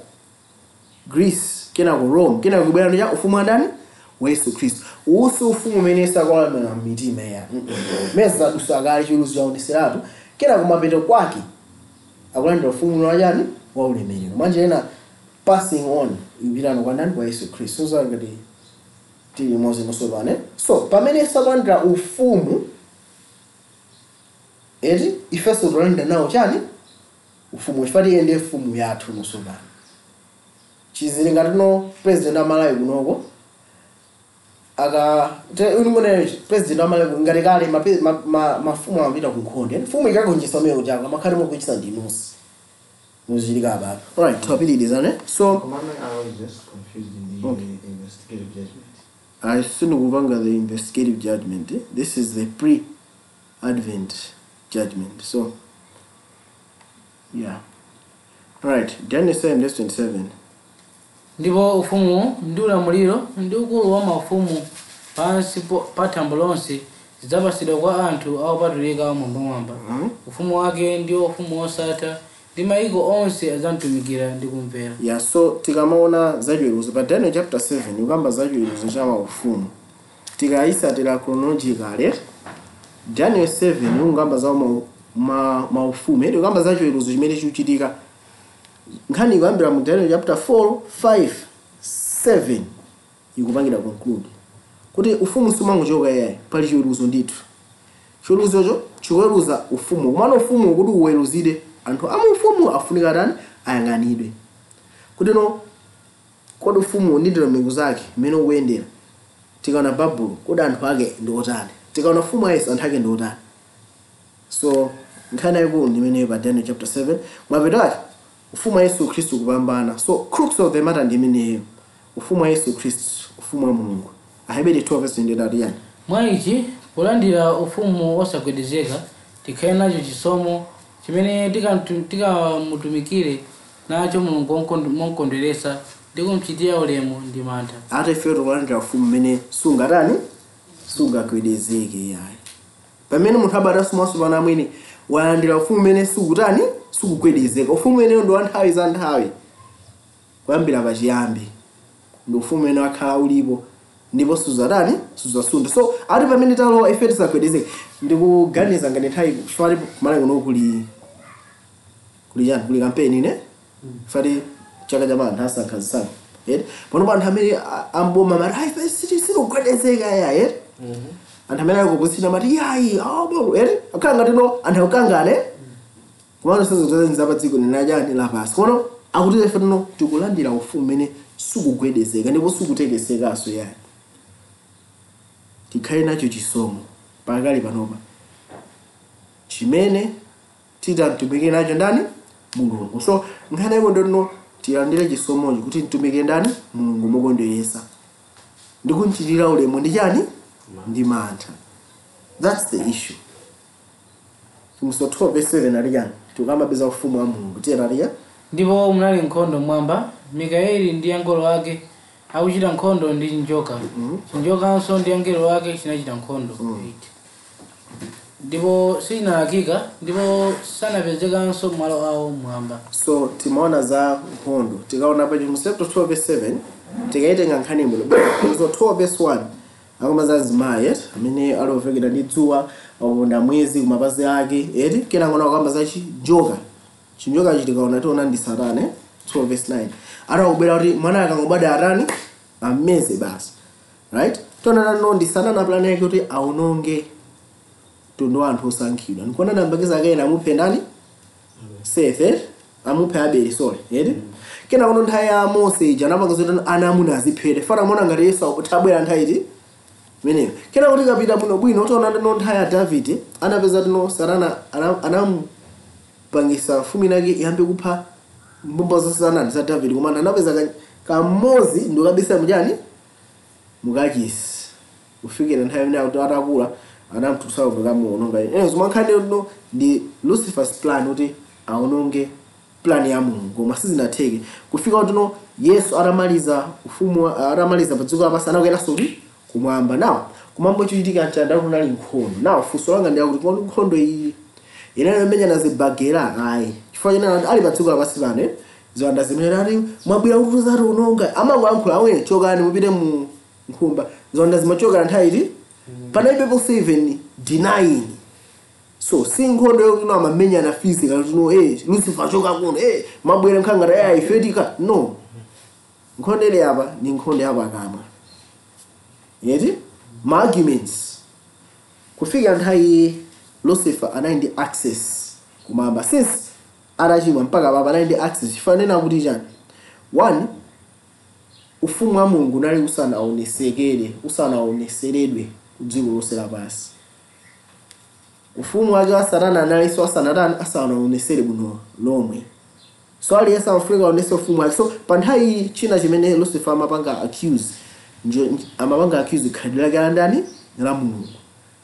[SPEAKER 1] Greece kena ku Rome kena kubwera ndi ufumu andani wa Yesu Kristu. Usu ufumu umene sakulamula mitima ya meza dusagali chiluzo chaoneseratu kena kumapeto kwake akulandira ufumu wajani wa ulemerero. Manje ena passing on ibirano kwa ndani kwa Yesu Kristu. So ngati tili mozi nosopane. So pamene sakulandira ufumu eti ifeso kulandira nawo chani ufumu chifati ende ufumu yathu nosopane. Chizili ngati no president amalawi kunoko aka unimone president amalawi ngati kale mafumu amapita ku nkhonde mfumu ikagonjesa meyo changa makhali mokuchisa ndinusi muzilika baba. All right, topili ane. So
[SPEAKER 3] Commander, I was just confused in the investigative judgment.
[SPEAKER 1] I shouldn't kuvanga the investigative judgment. This is the pre-advent judgment. So yeah. All right, Daniel 7:27.
[SPEAKER 2] Ndipo ufumu ndi ulamuliro ndi ukulu wa mafumu pansi pa thambo lonse zidzapasidwa kwa anthu aopatulika a mwambamwamba. Ufumu wake ndiwo ufumu wosatha ndi mayiko onse adzamtumikira ndi kumvera.
[SPEAKER 1] Yeah, so tikamaona zachiweruzo pa Daniel chapter 7 ukamba zachiweruzo cha ufumu. Tikayisatira chronologically Daniel 7 ungamba za maufumu. Edi ukamba zachiweruzo chimene chikuchitika nkhani ikuyambira mu Daniel chapter 4 5 7 ikupangira conclude kuti ufumu sumangochoka yayi pali chiweruzo ndithu. Chiweruzocho chikuweruza ufumu komano ufumu kuti uweruzide anthu ufumu afunika tani ayang'anidwe kuti no kodi ufumu ndi ndondomeko zake mmene ukuyendera. Tikaona Babulo kodi anthu ake ndi otani, tikaona ufumu wa Yesu anthu ake ndi otani. So nkhani yayikulu ndi imeneyo pa Daniel chapter 7 mapeto ake ufumu wa Yesu Khristu kupambana. So crux of the matter ndi imeneyo, ufumu wa Yesu Khristu, ufumu wa Mulungu. Aheberi 12:23
[SPEAKER 2] mwa ichi polandira ufumu osagwedezeka tikhale nacho chisomo chimene tikamutumikire nacho Mulungu mokondweresa ndi kumchitira ulemu ndi mantha.
[SPEAKER 1] Ata ife tikulandira ufumu mmene sungagwedezeke yayi. Pamene munthu abata sumaso pana amwene walandira ufumu mmene sukugwedezeka. Ufumu umeneyo ndi wa nthawi za nthawi kuyambira pachiyambi, ndi ufumu umene wakhala ulipo ndipo suzasunda. So ati pamene talowa ife tisagwedezeke ndikuganiza ngati nthawi chifukwa kumala kuno kuli kampeni ne fati chaka cha anthu asankha pano anthu amene amboma mati sikugwedezeka yayi anthu amene akupusina mati yayi akhala ngati no anthu akukangane kumano sazozazenza pa dziko linajani lapasi kono akuti ife no tikulandira ufumu umene sukugwedezeka ndipo sukutekesekaso yayi. Tikhale nacho chisomo pakali panopa chimene titamtumikire nacho ndani Mulungu. So nkhani yako ndono tilandire chisomochi kuti mtumikire ndani Mulungu mokondweresa ndi kumchitira ulemu ndi chani ndi mantha. That's the issue. Mso 12:7 alijana tukamabeza ufumu wa Mulungu tiyena alija.
[SPEAKER 2] Ndipo munali nkhondo mwamba Mikaeli ndi angelo ake akuchita nkhondo ndi njoka. Njokanso ndi angelo ake chinachita nkhondo. Ndipo sinalakika ndipo sanapezekanso malo awo mwamba.
[SPEAKER 1] So timaona za nkhondo tikaona pa chapter 12:7 tikaitenga nkhani muno. So 12:1 akomaza zimaye amene alovekera ndi dzuwa akonda mwezi kumapazi ake kena ngona akamba za njoka. Chinjoka chitikaona tiona ndi Satana 12:9 atakubwera kuti mwana akangobada atani ameze basi, right? Tona no ndi Satana plan yake kuti aononge tondo anthu osankhidwa. Ndikuona nambakeza akaena amuphe ndani Seth amuphe Abeli kena kuno nthawi ya Mose janapanga zoti anamuna aziphere fana mona ngati Yesu tabwera nthawi iti meneyo. Kena kuti kapita muno bwino utaona no nthawi ya David anapeza tino Satana anampangisa fumi nake iyambe kupha mbumba zonse za David koma anapeza kamozi ndo kabisa mjani mukachisi kufikira nthawi imene atakula anamtutsa kukamuononga. Zomankhani no ndi Lucifer's plan kuti aononge plan ya Mulungu koma sizinatheke kufika kuti no Yesu atamaliza ufumu atamaliza padziko lapansi anakweraso kumwamba. Nawo kumwamba chochitika nchanda kunali nkhondo. Nawo funso langa ndi kuti kodi nkhondo iyi inayomenya nazibagera ayi chifukwa chena ali padziko lapansi pano ziwanda zimene ali mwabwira kuti zati unonga amangolankhula awene chokani mupite mu nkhumba ziwanda zimachoka nthawi iti panalibe people 7 denying. So si nkhondo yokuti no amamenya na physical kuti no Lucifer choka kuno mabwera nkhangata ifetika no. Nkhondo ile apa ni nkhondo yapa kama ma arguments kufika nthawi Lucifer anaindi access kumamba since arachimwa mpaka baba anaindi access chifanena kuti chani 1 ufumu wa Mulungu nali usanaoneseredwe kudziko lonse lapansi. Ufumu wake wa Satana analinso asanaonesere bwino lomwe. So aliyense amafuna aonese ufumu wake. So pa nthawi china chimene Lucifer amapanga accuse khadi lake ndani la Mulungu,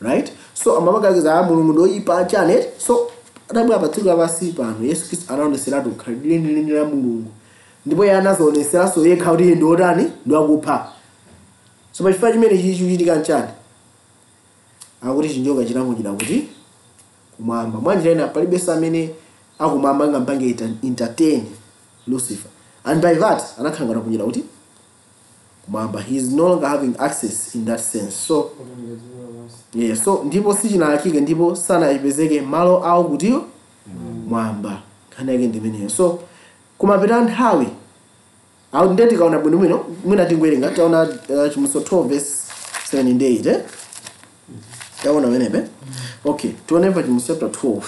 [SPEAKER 1] right? So amapanga za Mulungu ndo ipa chane. So adabwa padziko lapansi pano Yesu Kristo anaoneseratu khadi la Mulungu ndipo yanazooneseraso yekha kuti ndo ndani ndo akupha. So pachifukwa chimene chichitika nchani akuti chinjoka chinamuchita kuti kumwamba mwanjira ina palibe samene akumwamba ngampange entertain Lucifer, and by that anakhangana kuchita kuti kumwamba he is no longer having access in that sense. So so ndipo sichinalakike ndipo sanayipezeke malo awo kutiyo mwamba kana yake ndimeneyo. So kumapita nthawi awu ndeti kaona bwino mwina tingwerenga taona chimuso 12 verse 7 and 8 taona wenepe okay tuone pa chimuso chapter 12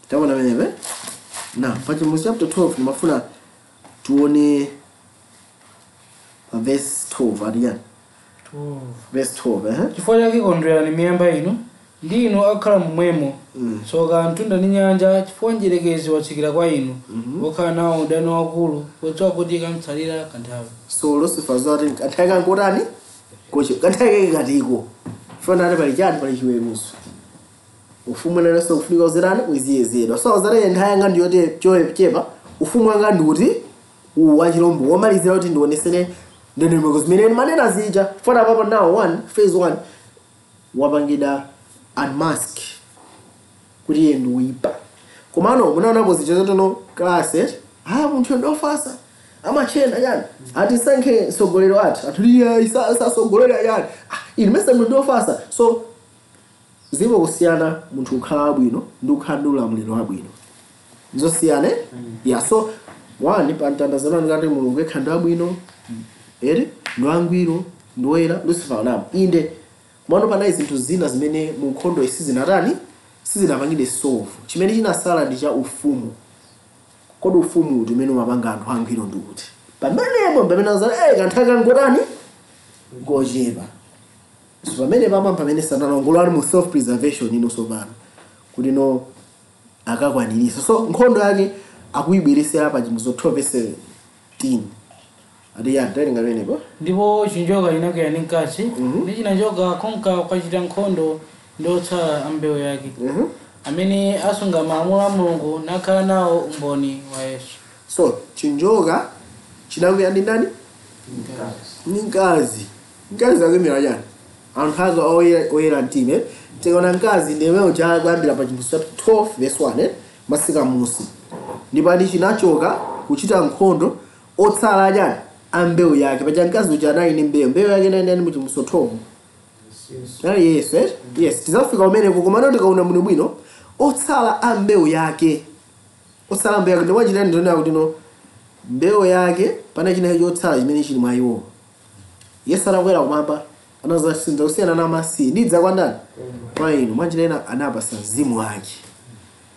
[SPEAKER 1] taona wenepe na pa chimuso chapter 12 nimafuna tuone pa verse 12 adiyan verse 12
[SPEAKER 2] chifukwa chake kondwerani miyamba inu ndi inu akhala momwemo soka mtunda ndi nyanja chifukwa njerekezi watsikira kwa inu okhala nawo udani wakulu podziwa kuti kamtsalira kanthawi.
[SPEAKER 1] So Lucifer zoti kanthawi kankotani kocho kanthawi katiko fana ali pali chani pali chiweruzo ufumu nalenso kufunika uzerani uziyezedwa so uzare nthawi yanga ndiyote chochepa ufumu wanga ndiuti wachilombo womalizira kuti ndionesene ndendemeko zimene manena zija fana papa now phase 1 wapangida unmask kuti yeye ndiuipa komano munaonapo zicho tono class munthu ndofasa amachena yani ati sankhe sogolero ati atuliya isa sogolero yani ini mese ndofasa so zipo kusiyana munthu ukhala bwino ndi ukhala ndi ulamuliro wabwino nzosiyana yeah so one pantandazana ngati mulungu ekhala bwino ndwangwiro ndoyera Lucifer napo inde mwana pana izinthu zina zimene mu nkhondo isizinatani sizinapangide solve chimene chinasala ndi cha ufumu kodi ufumu umene umapanga anthu angwiro ndi kuti pamene azala kanthawi kangotani ngochepa so pamene sanalongolo ali mu self preservation ino sopano kuti no akakwanirisa so nkhondo yake akuyibweresera pa chimuzo 12:17 adi ya taringa wenepo
[SPEAKER 2] ndipo chinjoka inakera ndi mkasi ndi chinanjoka konka kwachita nkhondo ndotsa ambewu yake amene asunga malamulo a Mulungu nakhala nawo umboni wa Yesu.
[SPEAKER 1] So chinjoka chinakera ndi ndani ni mkazi akemera chani anthu ake oyera mtima tikaona mkazi ndimewo chakuyambira pa chimuso 12 verse 1 masika musi ndipo adi chinachoka kuchita nkhondo otsala chani ambewu yake paja mkazi uja anali ndi mbewu yake ndani mu chimuso 12 yes tizafika umeneko komano tikaona muno bwino otsala ambewu yake ndipo wachitani ndionera kuti no mbewu yake pana china chotsala chimene chili mwa iwo Yesu anakwera kumwamba anazasinza kusiyana na masi ndidza kwa ndani kwa inu mwanjirena anapasa mzimu wake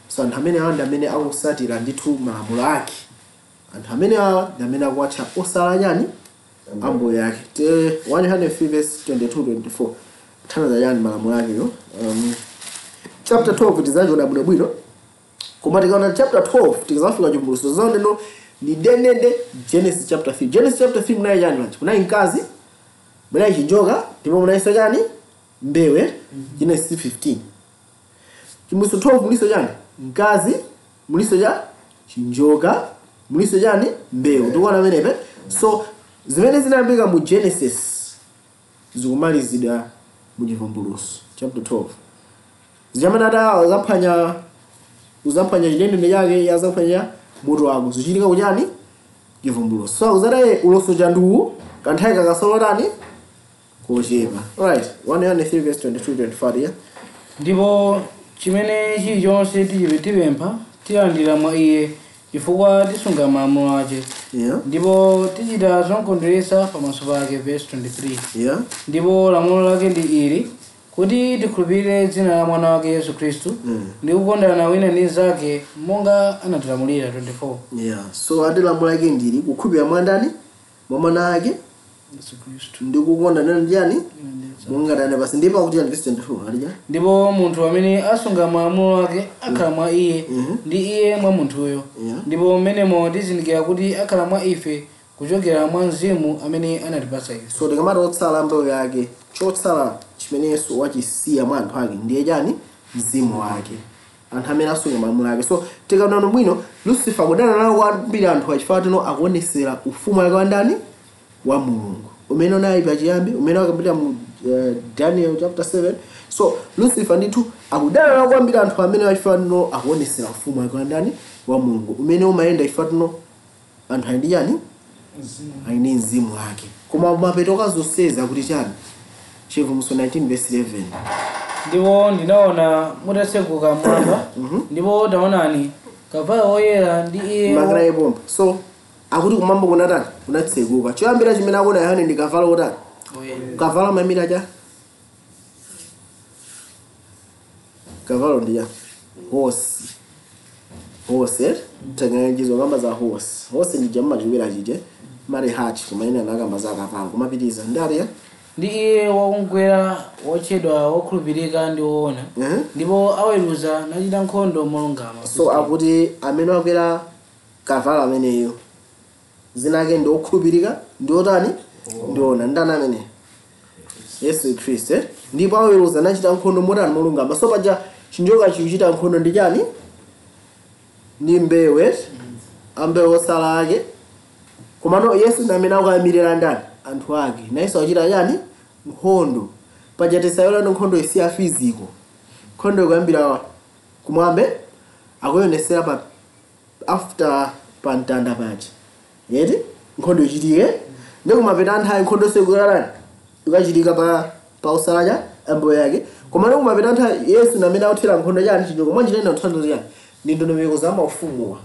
[SPEAKER 1] so anthu amene awa ndi amene akusatira ndithu malamulo ake anthu amene awa ndi amene akuwatcha osala nyani ambo yake 103 verse 22-24 thana yani malamulo ake yo chapter 12 tizachoda bwino koma tikaona chapter 12 tikazafika chivumbulutso zonde no ni dendende Genesis chapter 3 mnayi yani manchi kunayi mkazi mnayi chinjoka ndipo mnayi chani mbewe Genesis 15 chivumbulutso 12 muliso chani mkazi muliso cha chinjoka muliso chani mbewe tikuona menepe so zimene zinayambika mu Genesis zikumalizidwa mu chivumbulutso chapter 12 zijamanata uzaphwanya chidendene chake yazaphwanya moto wako zichitika kuchani chivumbulutso so uzataye uloso chanduwu kanthawi kakasolotani kochepa alright 103 verse 22-24
[SPEAKER 2] ndipo chimene chilichonse tipempha tilandira mwa iye chifukwa tisunga malamulo ake ndipo tichita zokondweretsa pamaso pake verse 23 ndipo lamulo lake ndi ili kuti tikhulupirire dzina la mwana wake Yesu Khristu ndi kukondana wina ndi zake monga anatilamulira 24
[SPEAKER 1] so ati lamulo lake ndili kukhulupirira mwa ndani mwa mwana wake
[SPEAKER 2] Yesu Khristu
[SPEAKER 1] ndi kukondana ndani monga ndani basi ndipo akuti verse 24 alija
[SPEAKER 2] ndipo munthu amene asunga malamulo ake akhala mwa iye ndi iye mwa munthuyo ndipo mmenemo tizindikira kuti akhala mwa ife kuchokera mwa mzimu amene anatipasa ife
[SPEAKER 1] so tikamati otsala mbewu yake chotsala chimene Yesu wachisiya mwa anthu ake ndiye chani mzimu wake anthu amene asunga malamulo ake so tikaona bwino Lucifer kudana nawo kwambiri anthu achifukwa tino akuonesera ufumu wake wa ndani wa Mulungu umene unali pachiyambi umene wakapita mu Daniel chapter 7 so Lucifer ndithu akudana nawo kwambiri anthu amene achifukwa tino akuonesera ufumu wake wa ndani wa Mulungu umene umayenda chifukwa tino anthu ali ndi chani aine mzimu wake koma mapeto kazoseza kuti chani chivumbulutso 19 verse 11
[SPEAKER 2] ndipo ndinaona mutasekuka mwamba ndipo taonani kavalo oyera ndi iye
[SPEAKER 1] makina epompo so akuti kumambo kunatani kunatsekuka choyambira chimene akuona Yohane ndi kavalo otani kavalo mamira cha kavalo ndi ya horse tengenejizo kamba za horse ndi jamma chiwira chije mari hatch kumaina nakamba za kavalo kumapitiza ndari ya
[SPEAKER 2] ndi iye wakungwera wochedwa wokhulupirika ndi woona ndipo aweruza nachita nkhondo molungama
[SPEAKER 1] so akuti amene akwera kavalo ameneyo zinake ndi okhulupirika ndi otani ndi woona ndani amene Yesu Kristo ndipo aweruza nachita nkhondo motani molungama so paja chinjoka chichita nkhondo ndi chani ndi mbewe ambewe osala ake komano Yesu ndamene akuyimirira ndani anthu ake nayenso achita chani nkhondo paja tisayola nkhondo isiya physical nkhondo ikuyambira kumwambe akuyonesera pa after pantanda paja yeti nkhondo ichitike ndikumapita anthawi nkhondo sekukalani ikachitika pa usalaja ambewe yake komano kumapita anthawi Yesu ndamene akuthera nkhondo chani chinjoka mwanjitenda kuthandiza chani ndi ndondomeko za maufumuwa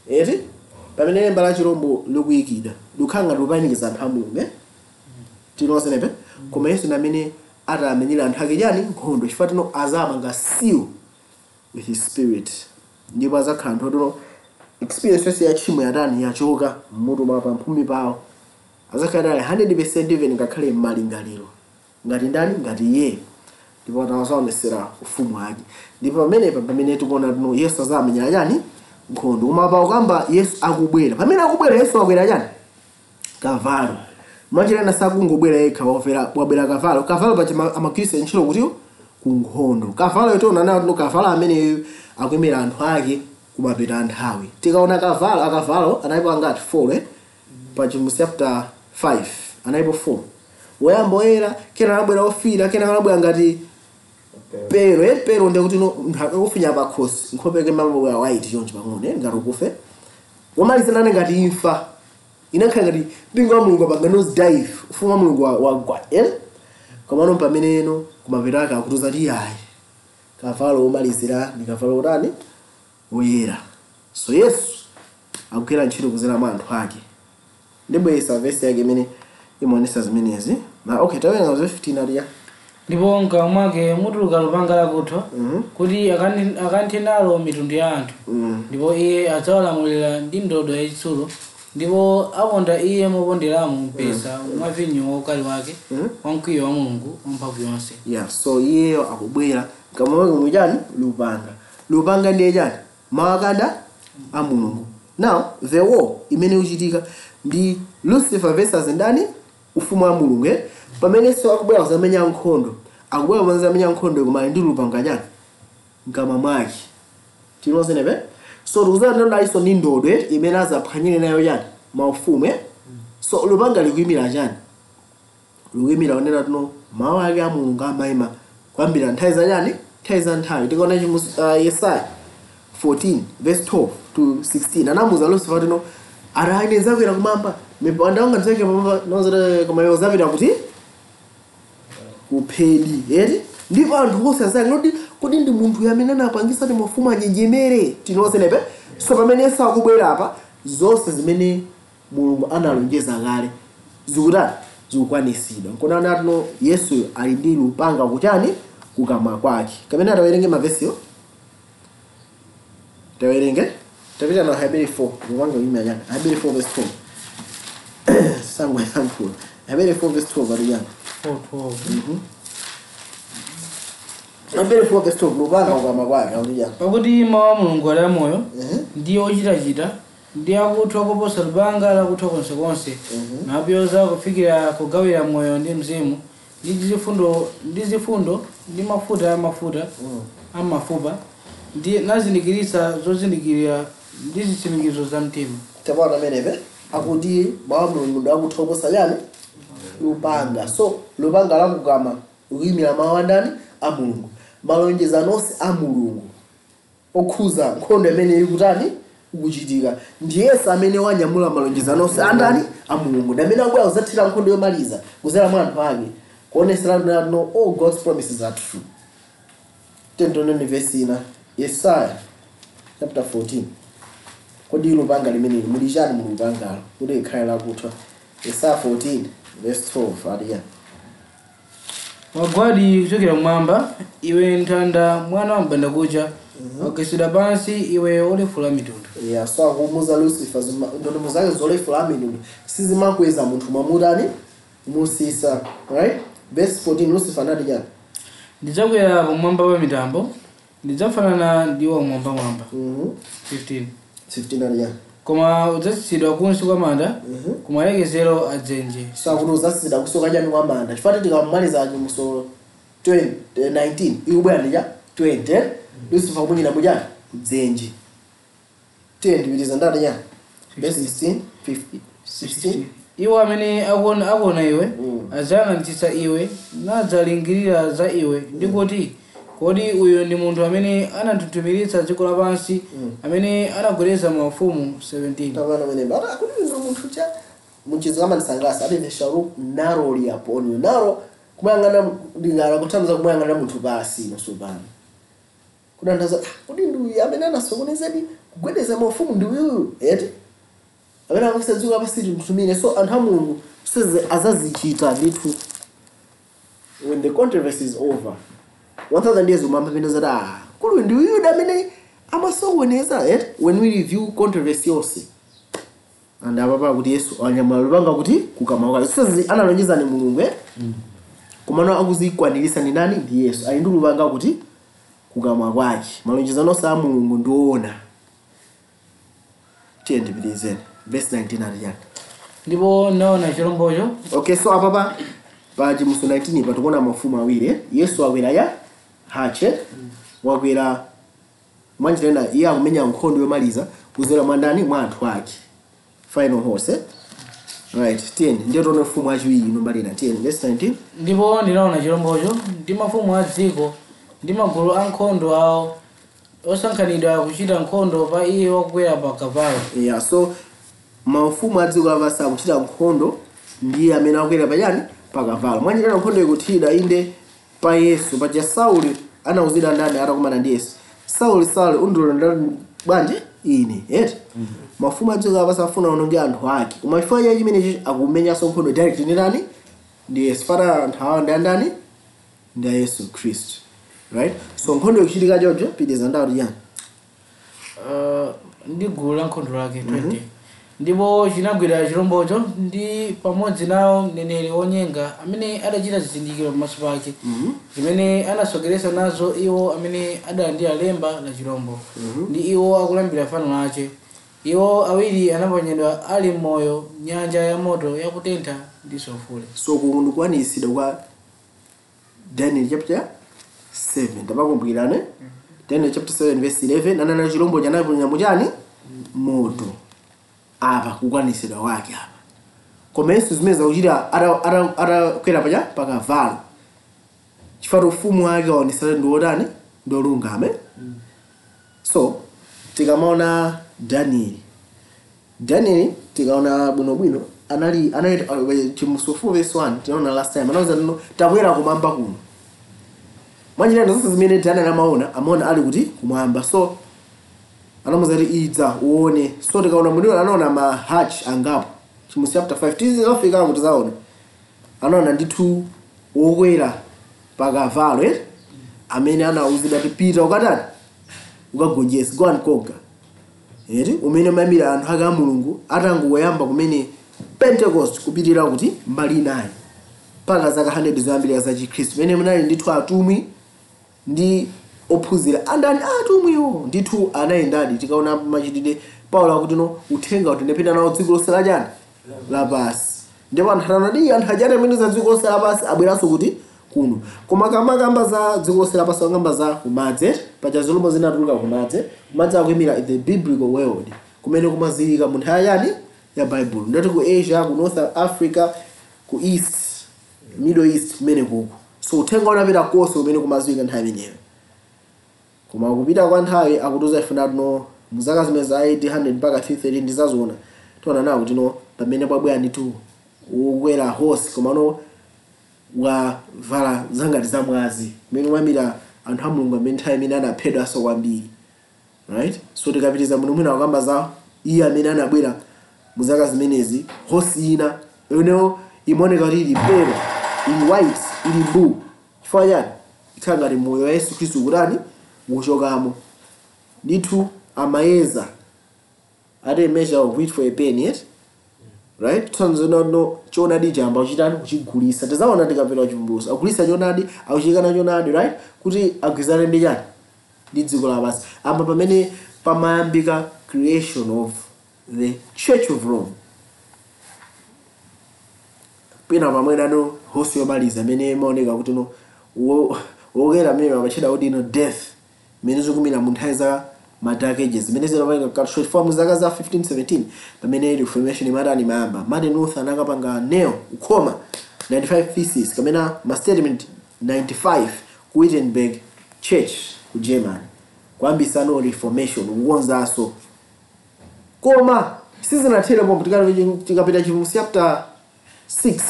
[SPEAKER 1] yeti pamene lemba la chirombo likuyikida lukhanga lupanikiza anthu a Mulungu tinosenepe koma Yesu ndamene atamenyera anthu ake chani nkhondo chifukwa azamanga seal with his spirit ndipo azakhala anthu experience yonse ya tchimo yatani yachoka mmutu pa mphumi pawo azakhala 100% even ngakhale m'malingaliro ngati ndani ngati iye ndipo atawasonesera ufumu wake ndipo pamene tikuona Yesu azamenyera chani nkhondo kumapa ukamba Yesu akubwera pamene akubwera Yesu akwera chani kavalo mwanjirana sakungobwera yekha wabwera kavalo pacha amakhristian ntchito kuti ku nkhondo kavalo yotona nayo kavalo amene akuyimira anthu ake kumapita nthawi tikaona akavalo analipo angati 4 pa James chapter 5 analipo 4 woyamba Oyera kena anabwera ofira kena anabwera ngati pero ndikuti ufinya pa khosi nkhopeke mambo ya white choncho pang'ono ngati ukufe wamalizana ngati imfa inakhala ngati mpingo wa Mulungu apanga nose dive ufumu wa Mulungu wagwa komano pameneno kumapita ake akutuza ti ayi kavalo omalizira ndi kavalo otani Oyera so Yesu akugwira ntchito kuzera mwa anthu ake ndibweza verse yake imene imaonesa zimenezi na okay tawerenga verse 15 aliya
[SPEAKER 2] ndipo mkamwa mwake mutuluka lupanga lakuthwa kuti akanthe nalo mitundu ya anthu ndipo iye adzawalamulira ndi ndodo yachitsulo ndipo aponda iye moponderamo mpesa mwa vinyo waukali wake wa mkwiyo wa Mulungu wamphamvu yonse
[SPEAKER 1] so iye akubwera mkamwa mwake mujani lupanga ndiye chani mawakanda a Mulungu now the war imene uchitika ndi Lucifer versus ndani ufumu wa Mulungu pamene so akubwera kuzamenya nkhondo akubwera kuzamenya nkhondo koma ndi lupanga chani mkamwa mwake tinosenepe so luzana ndaliso ndi ndodo imene azaphwanyire nayo chani maufumu so lupanga likuyimira chani likuyimira onena mawu ake a Mulungu amayima kwambira nthawi za chani nthawi za nthawi tikaona Yesaya 14 verse 12 to 16 anamuza Lucifer arane zakwera kumamba mipanda wanga nzake pamamba nozere koma yozapita kuti kuphedi ndipo anthu onse azanoti kuti ndi munthu yamene anapangisa ti mafumu anjenjemere tinosenepe so pamene Yesu akubwera apa zonse zimene Mulungu analonjeza kale zikutani zikukwanisidwa nkona natino Yesu ali ndi lupanga kuchani kukamwa kwake kamene atawerenge mavesiyo tawerenge tapita na Hebrew 4 lupanga yimya jana Hebrew 4 verse 4 sangwa yangu Hebrew 4 verse 12 bado jana
[SPEAKER 2] 4:12
[SPEAKER 1] Hebrew 4 verse 12 lupanga kukamwa kwake au jana
[SPEAKER 2] pakuti mawu a Mulungu ali amoyo ndi ochitachita ndi akuthwa koposa lupanga lakuthwa konsekonse napyoza kufikira kugawira moyo ndi mzimu ndi zifundo ndi mafuta amafupa ndi nazindikiritsa zozindikirira ndi zitsimikizo za mtima
[SPEAKER 1] tabana meneve akuti mawu a Mulungu akuthwa koposa yani lupanga so lupanga lakugama ukuyimira mawu andani a Mulungu malonjezano onse a Mulungu okhuza nkhondo imene ikutani ukuchitika ndi Yesu amene wanyamula malonjezano onse andani a Mulungu ndamene akubwera kuzathira nkhondo yomaliza kuzera mwa anthu ake kuonesera all God's promises are true. Tendoneni verse ina Yesaya chapter 14 kodi lupanga limene mulishani mulupangalo kuti ikhale lakutha Yesaya 14 verse 12 adiya
[SPEAKER 2] Wagwadi kuchokera mmwamba iwe nthanda mwana wa mbandakucha wakisida pansi iwe olefula mitundu.
[SPEAKER 1] Yeah, so akumuza Lucifer ndoto zake zolefula mitundu sizimakweza munthu mamutani musisa, right? Verse 14 Lucifer nati jana
[SPEAKER 2] Ndidzakwera pamwamba pa mitambo ndidzafanana ndi wamwamba mwamba. 15
[SPEAKER 1] nati jana
[SPEAKER 2] koma udzasitsidwa kunsi kwa manda kumalekezero adzenje.
[SPEAKER 1] so akuti udzasitsidwa kusoka jani kwa manda chifukwa tikamaliza muso 19 ikubwera ndija 20 Lucifer kumwina mujani dzenje 10 ndipitiza ndati jana verse 16
[SPEAKER 2] iwo amene akuona iwe adzayang'anitsitsa iwe nadzalingirira za iwe ndikuti kodi uyu ndi munthu amene anatutumiritsa dziko lapansi amene anagwedeza maufumu 17.
[SPEAKER 1] tabana mene bara akuti ndo munthu cha munchizo kama nisangasa ade they shall look narrowly upon you narrow kumangana ndingala kuthamza kumangana munthu basi nosubana kudandaza kuti ndi amene anasokonezedi kugwedeza maufumu ndi uyu eti amene akusadzuka pasiti mtumire so anthu a Mulungu size azazichita ndithu when the controversy is over 1000 years umamba pena zada kuli ndi uyu amene amasokoneza when we review controversy yonse and ababa kuti Yesu anyamala lupanga kuti kukamauka size analonjeza ni Mulungu kumano akuzikwanirisa ni nani ndi Yesu ali ndi lupanga kuti kukamwa kwake malonjezano sa Mulungu ndiona tiende bilizeni verse 19 aliyana
[SPEAKER 2] ndipo naona chilombocho.
[SPEAKER 1] Okay, so apapa paji musu 19 patukona mafumu awiri Yesu akwera ya hache wakwera mwanjirena iye akumenya nkhondo yomaliza kuzera mwandani mwa anthu ake final horse right 10 ndiyo tono mfumu achiwiri nombalira 10 verse 19
[SPEAKER 2] ndipo ndinaona chilombocho ndi mafumu a dziko ndi magulu a nkhondo awo osankhanidwa kuchita nkhondo pa iye wakukwera pa kavalo.
[SPEAKER 1] Yeah, so mafumu a dziko lapansi akuchita nkhondo ndiye amene akwera pachani pa kavalo mwanjirena nkhondo ikuthira inde pa Yesu paja Sauli anauzida ndani atakumana ndi Yesu Sauli undilonda bwanji ine mafumu a dziko lapansi afuna unonge anthu ake koma chifukwa cha chimene akumenya nkhondo direct ndi nani ndi Yesu fara anthu awa ndi ndani ndi Yesu Kristu, right? So nkhondo ikuchitika choncho pitiza ndauti yani
[SPEAKER 2] ndi gulu la nkhondo lake 20 ndipo chinagwira chilombocho ndi pamodzi nawo mneneri wonyenga amene adachita zizindikiro pamaso pake zimene anasokeresa nazo iwo amene adalandira lemba la chilombo ndi iwo akulambira fano lache. Iwo awiri anaponyedwa ali moyo nyanja ya moto yakutentha ndi sulfule.
[SPEAKER 1] so kundu kwanisidwa kwa Daniel chapter 7 tapakumbukirane Daniel chapter 7 verse 11 anana chilombo chanaponya muchani moto apa kukwanisidwa wake apa koma Yesu zimeza kuchita kwera paja pakavalo chifukwa ufumu wake waonesera ndi wotani ndolungame. So tikamaona Daniel tikaona bwinobwino anali chimusofu verse 1 tinaona last time anauza nino takwera kumwamba kuno mwanjira zonse zimene Daniel amaona ali kuti kumwamba so anamuzati idza uone so tikaona muliro anaona ma hatch angapo chimusi chapter 5 tizi zofika kuti zaona anaona ndithu wokwera pakavalo amene anauzidwa kuti pita ukatani ukagonjesa go and conquer umene mamira anthu ake a Mulungu atangoyamba kumene Pentecost kupitira kuti mbali naye paka zaka 100 zoyambirira za Chikristu mene munali ndithu atumwi ndi ophunzira andani atumwiwo ndithu anayendadi tikaona machitidwe Paulo akuti no uthenga utendepita nawo dziko lonse lachani lapasi ndipo anthu anadi anthu ajana amene za dziko lonse lapasi abweranso kuti kuno koma kamba za dziko lonse lapasi ngamba za kumadze paja zolombo zinatuluka kumadze akuyimira the biblical world kumene kumazilika mu nthawi yani ya Bible ndati ku Asia ku North Africa ku East Middle East mene kuko so uthenga unapita konse kumene kumazilika nthawi imeneyo koma kupita kwa nthawi akutuza ifuna no muzaka zimene za 800 mpaka 330 ndizazoona tiona nawo kuti no pamene pabwera ndithu ukwera horse koma no wa vala zangati za mwazi mene mwamira anthu a Mulungu amene nthawi imene anaphedwa so kwambiri, right? So tikapitiza munthu mwina akukamba za iye amene anabwera mu zaka zimenezi hosi ina imaoneka kuti ili pale, ili white, ili blue. Chifukwa chani? Ikhala ngati moyo wa Yesu Khristu kutani ukuchokamo. Ndithu amayeza ate measure of wheat for a penny, yet right? Tsanzo chonadi jamba uchitani kuchigulisa. Tizaona tikapita kuchivumbulutso agulisa chonadi akuchikana chonadi, right? Kuti agwizane ndi chani ndi dziko lapansi. Apa pamene pamayambika creation of the Church of Rome. Pina pamwena hosi yomaliza amene imaoneka kuti wokera amene amachita kuti death imene zikumira mu nthawi za Dark Ages imene zinapaika katchot form zaka za 1517 pamene Reformation imatani mayamba. Martin Luther anakapanga nail ukhoma 95 thesis kamena ma statement 95 ku Wittenberg Church ku Germany kwambisa Reformation kukonzaso. Koma sizinathera pomwe tikapita chivumbulutso chapter 6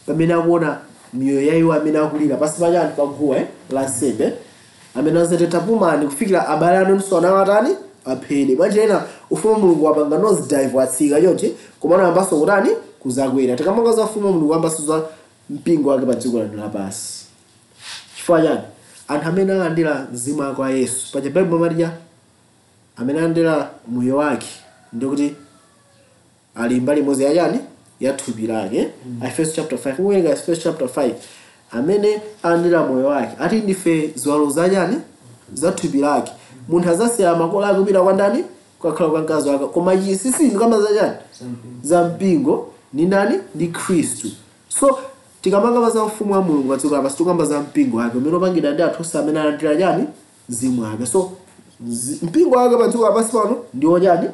[SPEAKER 1] pamene akuona miyoyo yayiwo amene akulira pasi pachani paguwa la nsembe amene azateta pumani kufikira abale anonso anawatani aphede. Mwachena ufumu wa Mulungu wapanga nose dive watsika chonchi komana ambaso kutani kuzakwera. Tikamanga za ufumu wa Mulungu ambaso za mpingo wake pa dziko lapansi. Chifukwa chani? Anthu amene alandira mzimu wake wa Yesu pa Bible Maria amene alandira moyo wake ndikuti ali mbali mozi ya chani ya thupi lake. Efeso chapter 5 kuwerenga Efeso chapter 5 amene alandira moyo wake ati ndife ziwalo za chani za thupi lake. Munthu azasiya makolo ake kupita kwa ndani kukakhala kwa mkazi wake koma sisi ndikamba za chani za mpingo ni ndani ndi Khristu. So tikamanga za ufumu wa Mulungu dziko lapansi tikamba za mpingo wake umene upangidwa ndi anthu amene alandira chani mzimu wake. So mpingo wake pa dziko lapansi pano ndiwo chani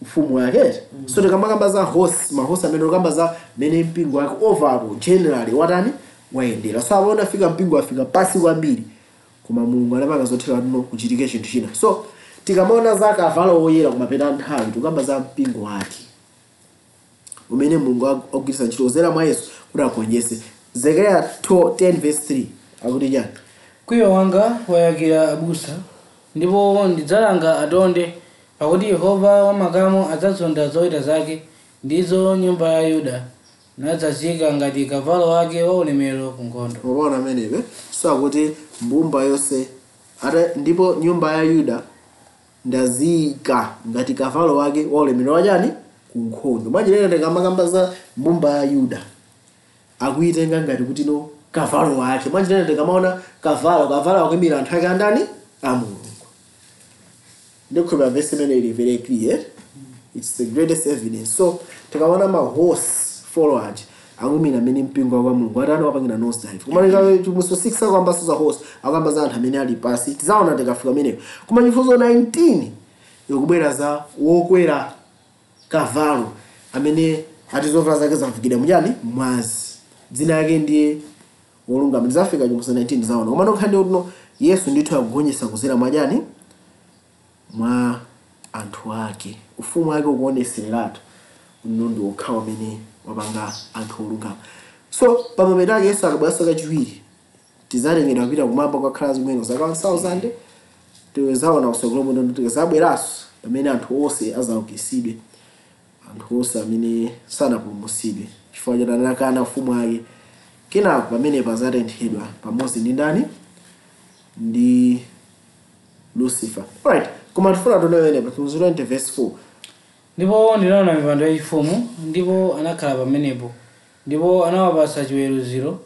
[SPEAKER 1] ufumu wake. So tikamanga za host mahost amene ukamba za mene mpingo wake overall generally watani wayendera. So abaona fika mpingo afika pasi kwambiri koma Mulungu anapanga zothera kuchitike chinthu china. So tikamaona za kavalo oyera kumapeta nthawi tikamba za mpingo wake umene Mulungu akugwiritsa ntchito zera mwa Yesu kuti akonjese. Zechariah 10:3 akuti chani?
[SPEAKER 2] Kwiyo wanga wayakira abusa ndipo ndidzalanga atonde pakuti Yehova wamakamu adzazonda zoyita zake ndizo nyumba ya Yuda nadzazika ngati kavalo wake wa ulemerero ku nkhondo.
[SPEAKER 1] Unaona amenewe? So akuti mbumba yonse ata ndipo nyumba ya Yuda ndazika ngati kavalo wake wa ulemerero wachani ku nkhondo. Mwachilera tikamanga za mbumba ya Yuda akuitenga ngati kuti kavalo wake. Mwachilera tikamaona kavalo akuyimira anthu ake andani a Mulungu. Ndikuba verse imene ili very clear. It's the greatest evidence. So tikamaona ma horse forward akuyimira amene mpingo wa Mulungu atani wapangina nose dive. Kumanika chimuso 6 akwamba za horse akamba za anthu amene ali pasi tizaona tikafika ameneyo. Kuma chifuzo 19 yokubwera za wokwera kavalo amene atizovala zake zafikira mujani mwazi dzina yake ndiye wolungama. Ndizafika chimuso 19 zaona koma ndokhandi uno Yesu ndithu akugonyesa kuzera majani mwa anthu ake. Ufumu wake ukuoneseratu unondo okhawa amene wapanga anthu olungama. So pamapeta Yesu akabweraso kachiwiri tizalengedwa kupita kumwamba kwakhala zimene zaka 1000 tiwezaona usogolo muno tikazabweraso pamene anthu onse azaukisidwe anthu onse amene sanapulumutsidwe chifukwa chatanakana ufumu wake. Kenako pamene pazatenthedwa pamodzi ndi ndani ndi Lucifer. Alright, koma tifuna tonene pa 20 verse 4.
[SPEAKER 2] Ndipo ndinaona mipando yachifumu ndipo anakhala pamenepo ndipo anawapasa chiweruziro.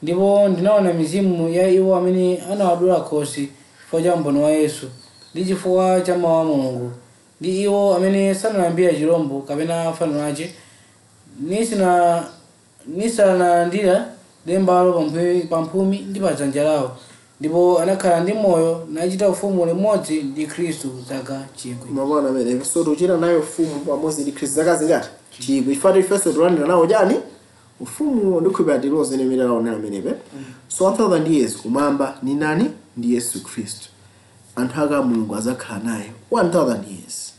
[SPEAKER 2] Ndipo ndinaona mizimu ya iwo amene anawadula khosi chifukwa cha mbono wa Yesu ndi chifukwa cha mawu a Mulungu ndi iwo amene sanalambira chirombo kapena fano lache nisanalandira lembalo pamphumi ndi pa dzanja lawo. Ndipo anakhala ndi moyo nachita ufumu limodzi ndi Khristu zaka 1000.
[SPEAKER 1] Mabwana amene so tuchita nayo ufumu pamodzi ndi Khristu zaka zingati 1000. Ifati ifeso tulandira nawo chani ufumu ndikhupa tiloze nemera laona amenepe. So 1000 years kumamba ni nani ndi Yesu Khristu. Anthu aka Mulungu azakhala naye 1000 years.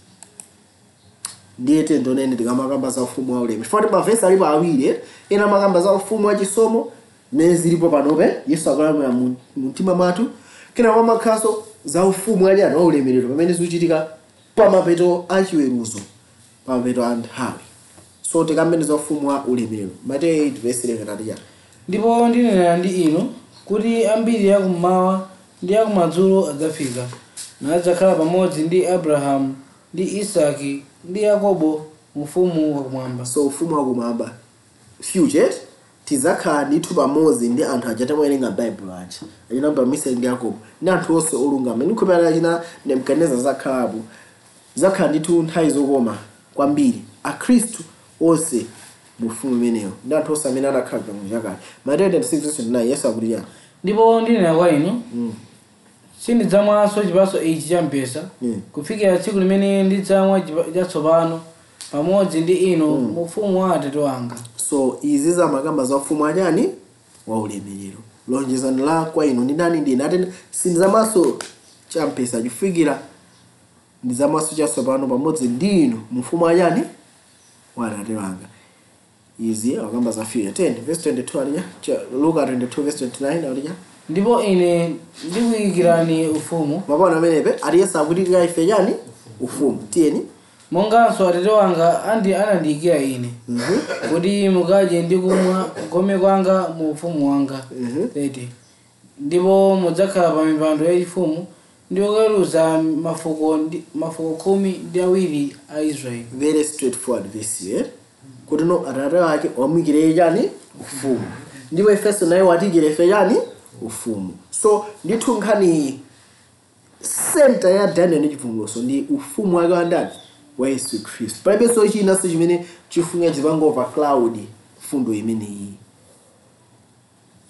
[SPEAKER 1] Ndiye tendonene tikamakamba za ufumu wa ulemu. Ifati mavesi alipo awiri ena makamba za ufumu wa chisomo nezilipo panope Yesu akalamula mu mtima mwathu. Kena wamakhaso za ufumu ajani wa ulemerero pamene zikuchitika pamapeto achiweruzo pamapeto a nthawi. So tikamene za ufumu wa ulemerero Mateyu 8:11
[SPEAKER 2] ndipo ndinena ndi inu kuti ambiri yakummawa ndi yakumadzulo adzafika nadzakhala pamodzi ndi Abrahamu ndi Isaki ndi Yakobo mu ufumu wakumwamba.
[SPEAKER 1] So ufumu wakumwamba future tizakhala ndithu pamodzi ndi anthu aja tamawerenga Bible aja achinamba Misiri ndi Yakobo ndi anthu onse olungama ndikupera achina Nebukadineza zakhala ndithu nthawi zokoma kwambiri akhristu onse mu ufumu umenewo ndi anthu onse amene adakhala mu chakale. Mateyu 26:29 Yesu akuti ya
[SPEAKER 2] ndipo ndinena kwa inu sindidzamwanso chipatso ichi cha mpesa kufikira tsiku limene ndidzamwa chatsopano pamodzi ndi inu mu ufumu wa Atate wanga.
[SPEAKER 1] So izi zamakamba za ufumu ajani wa ulemerero lonjezano la kwa inu ndi nani ndine ati sindidzamwanso cha mpesa kufikira ndidzamwanso chatsopano pamodzi ndi inu mu ufumu ajani wa Atate wanga. Izi akamba za future 10:22 alija Luka 22:29 alija
[SPEAKER 2] ndipo ine ndikuyikirani ufumu
[SPEAKER 1] mapana amenepe aliyense akutikira ife chani ufumu tiyeni
[SPEAKER 2] monganso Atate wanga anandiyikira ine kuti mukadye ndi kumwa kukome kwanga mu ufumu wanga. 30 ndipo mudzakhala pa mipando yachifumu ndi kuweruza mafuko khumi ndi awiri a Israeli.
[SPEAKER 1] Very straightforward verse kuti no Atate wake wamuyikira chani ufumu ndipo ifenso naye watikira ife chani ufumu. So ndithu nkhani center ya Daniel ndi chivumbulutso ndi ufumu wake wa ndani wa Yesu Khristu. Palibenso china chimene chifunga chipango over cloud fundo imeneyi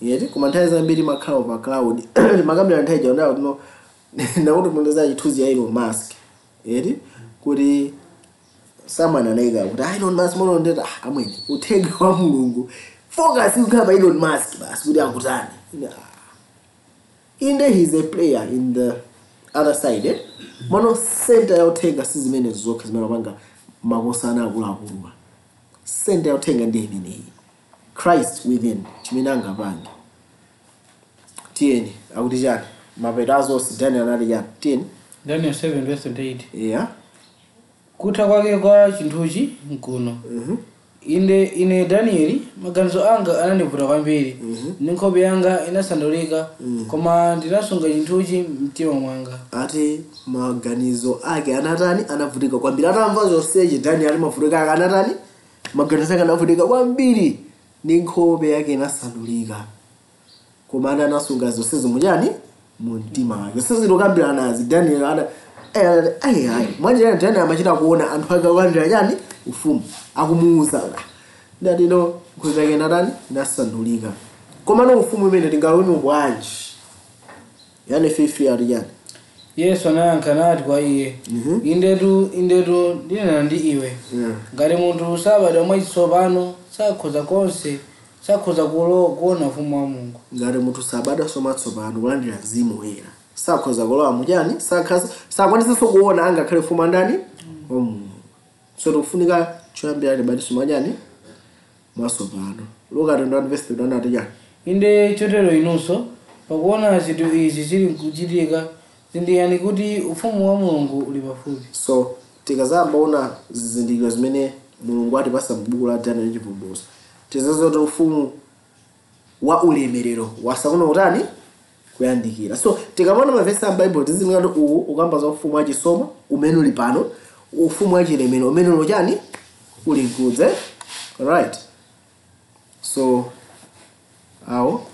[SPEAKER 1] yeti koma nthawi zambiri makhala over cloud makamera nthawi jaonao no nakuti mundeza chithunzi ya Elon Musk yeti kuti someone anayika kuti Elon Musk mono ndeta amwene uthenga wa Mulungu focus ukhala pa Elon Musk basi kuti akutani inde he's a player in the other side mono center ya uthenga si zimene zokha zimene mapanga makosana akuluakuluwa. Center ya uthenga ndi imeneyi Christ within chimene angapange. Tiyeni akuti chani mapeto azonse Daniel anali chani tiyeni
[SPEAKER 2] Daniel 7:28
[SPEAKER 1] yeah
[SPEAKER 2] kutha kwake kwa chinthuchi nkuno. Ine Danieli maganizo anga anandivuta kwambiri ndi nkhope yanga inasandulika koma ndinasunga chinthuchi mtima mwanga.
[SPEAKER 1] Ati maganizo ake anatani anavutika kwambiri atamva zonsechi Daniel mavutika ake anatani maganizo ake anavutika kwambiri ndi nkhope yake inasandulika koma anasunga zonse zimujani mu mtima wake. Sizilokambira nazi Daniel ana mwanje Daniel amachita kuona anthu ake akandira chani ufumu akumuuza ndati no nkhope yake natani nasandulika koma no ufumu umene tingaone bwanji yani fifi alijani.
[SPEAKER 2] Yesu anayankha nati kwa iye indetu ndinena ndi iwe ngati munthu sabadwa mwachitsopano sakhoza kuona ufumu wa Mulungu.
[SPEAKER 1] Ngati munthu sabadwa mwatsopano kulandira Mzimu Woyera sakhoza kulowa muchani sakwanisenso kuona angakhale ufumu ndani wa Mulungu. So tikufunika choyambira libatiso mwachani mwatsopano. Luka 21:1 ati chani
[SPEAKER 2] inde chotero inunso pakuona zinthu izi zili kuchitika zindikirani kuti ufumu wa Mulungu uli pafupi.
[SPEAKER 1] So tikazambaona zizindikiro zimene Mulungu atipasa m'buku la Daniel ndi chivumbulutso tizaziona kuti ufumu wa ulemerero wasakuno utani kuyandikira. So tikamona mavesi a Bible tizinga kuti uwu ukamba za ufumu wa chisomo umene uli pano ufumu wa chilemero umene uli chani uli nkudze. Alright, so awo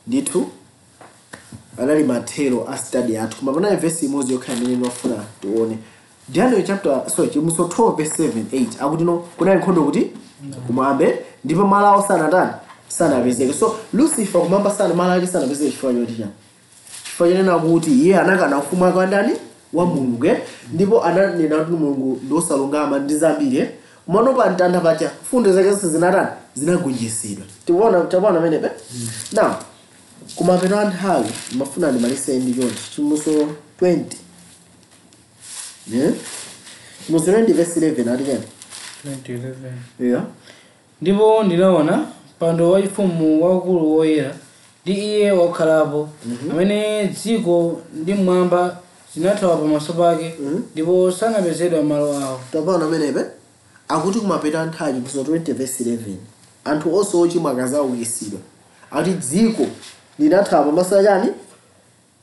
[SPEAKER 1] ndithu anali mathero a study athu koma pana verse imodzi yokhala imene ndinofuna tione Daniel chivumbulutso 12:7-8 akuti no kunali nkhondo kuti kumwambe ndipo malo awo sanapezeke. So Lucifer kumwamba malo ake sanapezeke chifukwa choti chani chifukwa chenena kuti iye anakana ufumu wake wa ndani wa Mulungu ndipo ananena kuti Mulungu ndi osalungama ndi zambiri mono pa mtanda pacha fundo zake zonse zinagonjetsedwa. Tiona amenepe now kumapeto a nthawi mafuna ndimalize ndi chonchi chivumbulutso 20 chivumbulutso 20:11 ati chani
[SPEAKER 2] 20:11
[SPEAKER 1] yeah
[SPEAKER 2] ndipo ndinaona mpando wachifumu waukulu woyera ndi iye wakhalapo amene dziko ndi mmwamba zinathawa pamaso pake ndipo sanapezedwa malo awo.
[SPEAKER 1] Tapaona menepe akuti kumapeta nthawi kuzo 20 verse 11 anthu onse ochimwa akazaukitsidwa ati dziko linathawa pamaso achani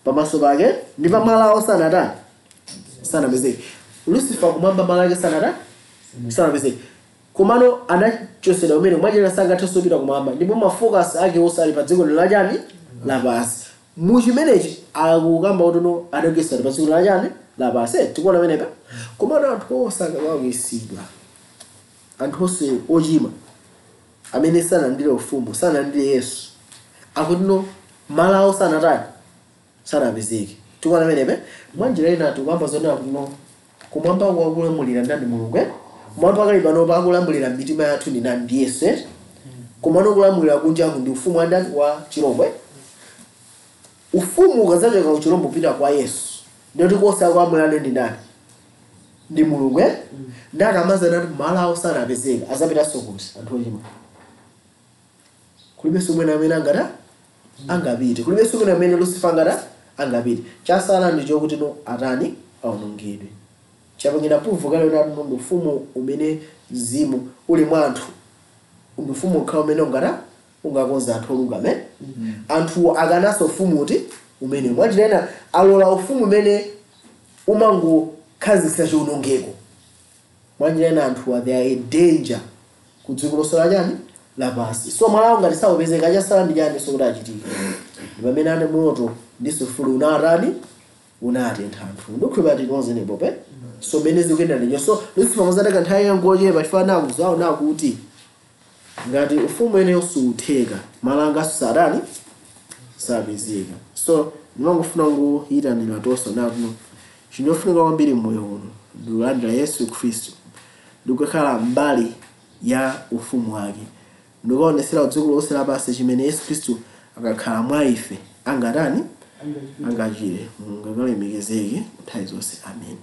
[SPEAKER 1] pamaso pake ndi pamalo awo sanapezeke. Lucifer kumwamba malo ake sanapezeke komano anachosedwa umene mwachera sangathenso kupita kumwamba ndipo mafocus ake osali pa dziko lachani lapansi. Muchimenechi akukamba kuti no adaukitsidwa pa dziko lachani lapansi. Tikuona menepa komano anthu onse akazaukitsidwa anthu onse ochimwa amene sanalandire ufumu sanalandire Yesu akuti no malo awo sanapezeke. Tikuona menepa mwanjira ina tikamba zonena kuti no kumwamba kwakulamulira ndani Mulungu mwamba kali pano pakulamulira mitima yathu ndi ndani Yesu komano kulamulira kunja ndi ufumu wa ndani wa chirombo. Ufumu ukazachoka kuchirombo pita kwa Yesu ndio tikosa kulamulira ndi ndani ndi Mulungu ndakamaza nati malo awo sanapezeka azapita sokuti anthu ochimwa kulibe sumwe amene angapite kulibe sumwe amene Lucifer angapite. Chasala ndi chokuti no atani aonongedwe. Chapangina puvu kale kuti ufumu umene mzimu uli mwa anthu ufumu ukhala umene ungakonza anthu olungama. Anthu akanaso ufumu uti umene mwachitena alola ufumu umene umangokhazikitsa chiwonongeko. Mwachitena anthu they are a danger ku dziko lonse lapansi. So malo ngati saupezeka chasala ndi chani so kuti achitika pamene ane moto ndi sulfuru unatentha anthu ndikukhulupirira tikonze nepo pe. So mene zikuyenda ndiyo so Lucifer muzataka nthawi yangochepa chifana akuzaona kuti ngati ufumu ene sutheka malanga sapezeka. So ndimangofuna ngoyitanira tonse nakuno chinofunika kwambiri mmoyo uno ndikulandira Yesu Khristu ndikukhala mbali ya ufumu wake ndikuonesera dziko lonse lapansi chimene Yesu Khristu akakhala mwa ife angachire ngakalemekezeke nthawi zonse. Amen.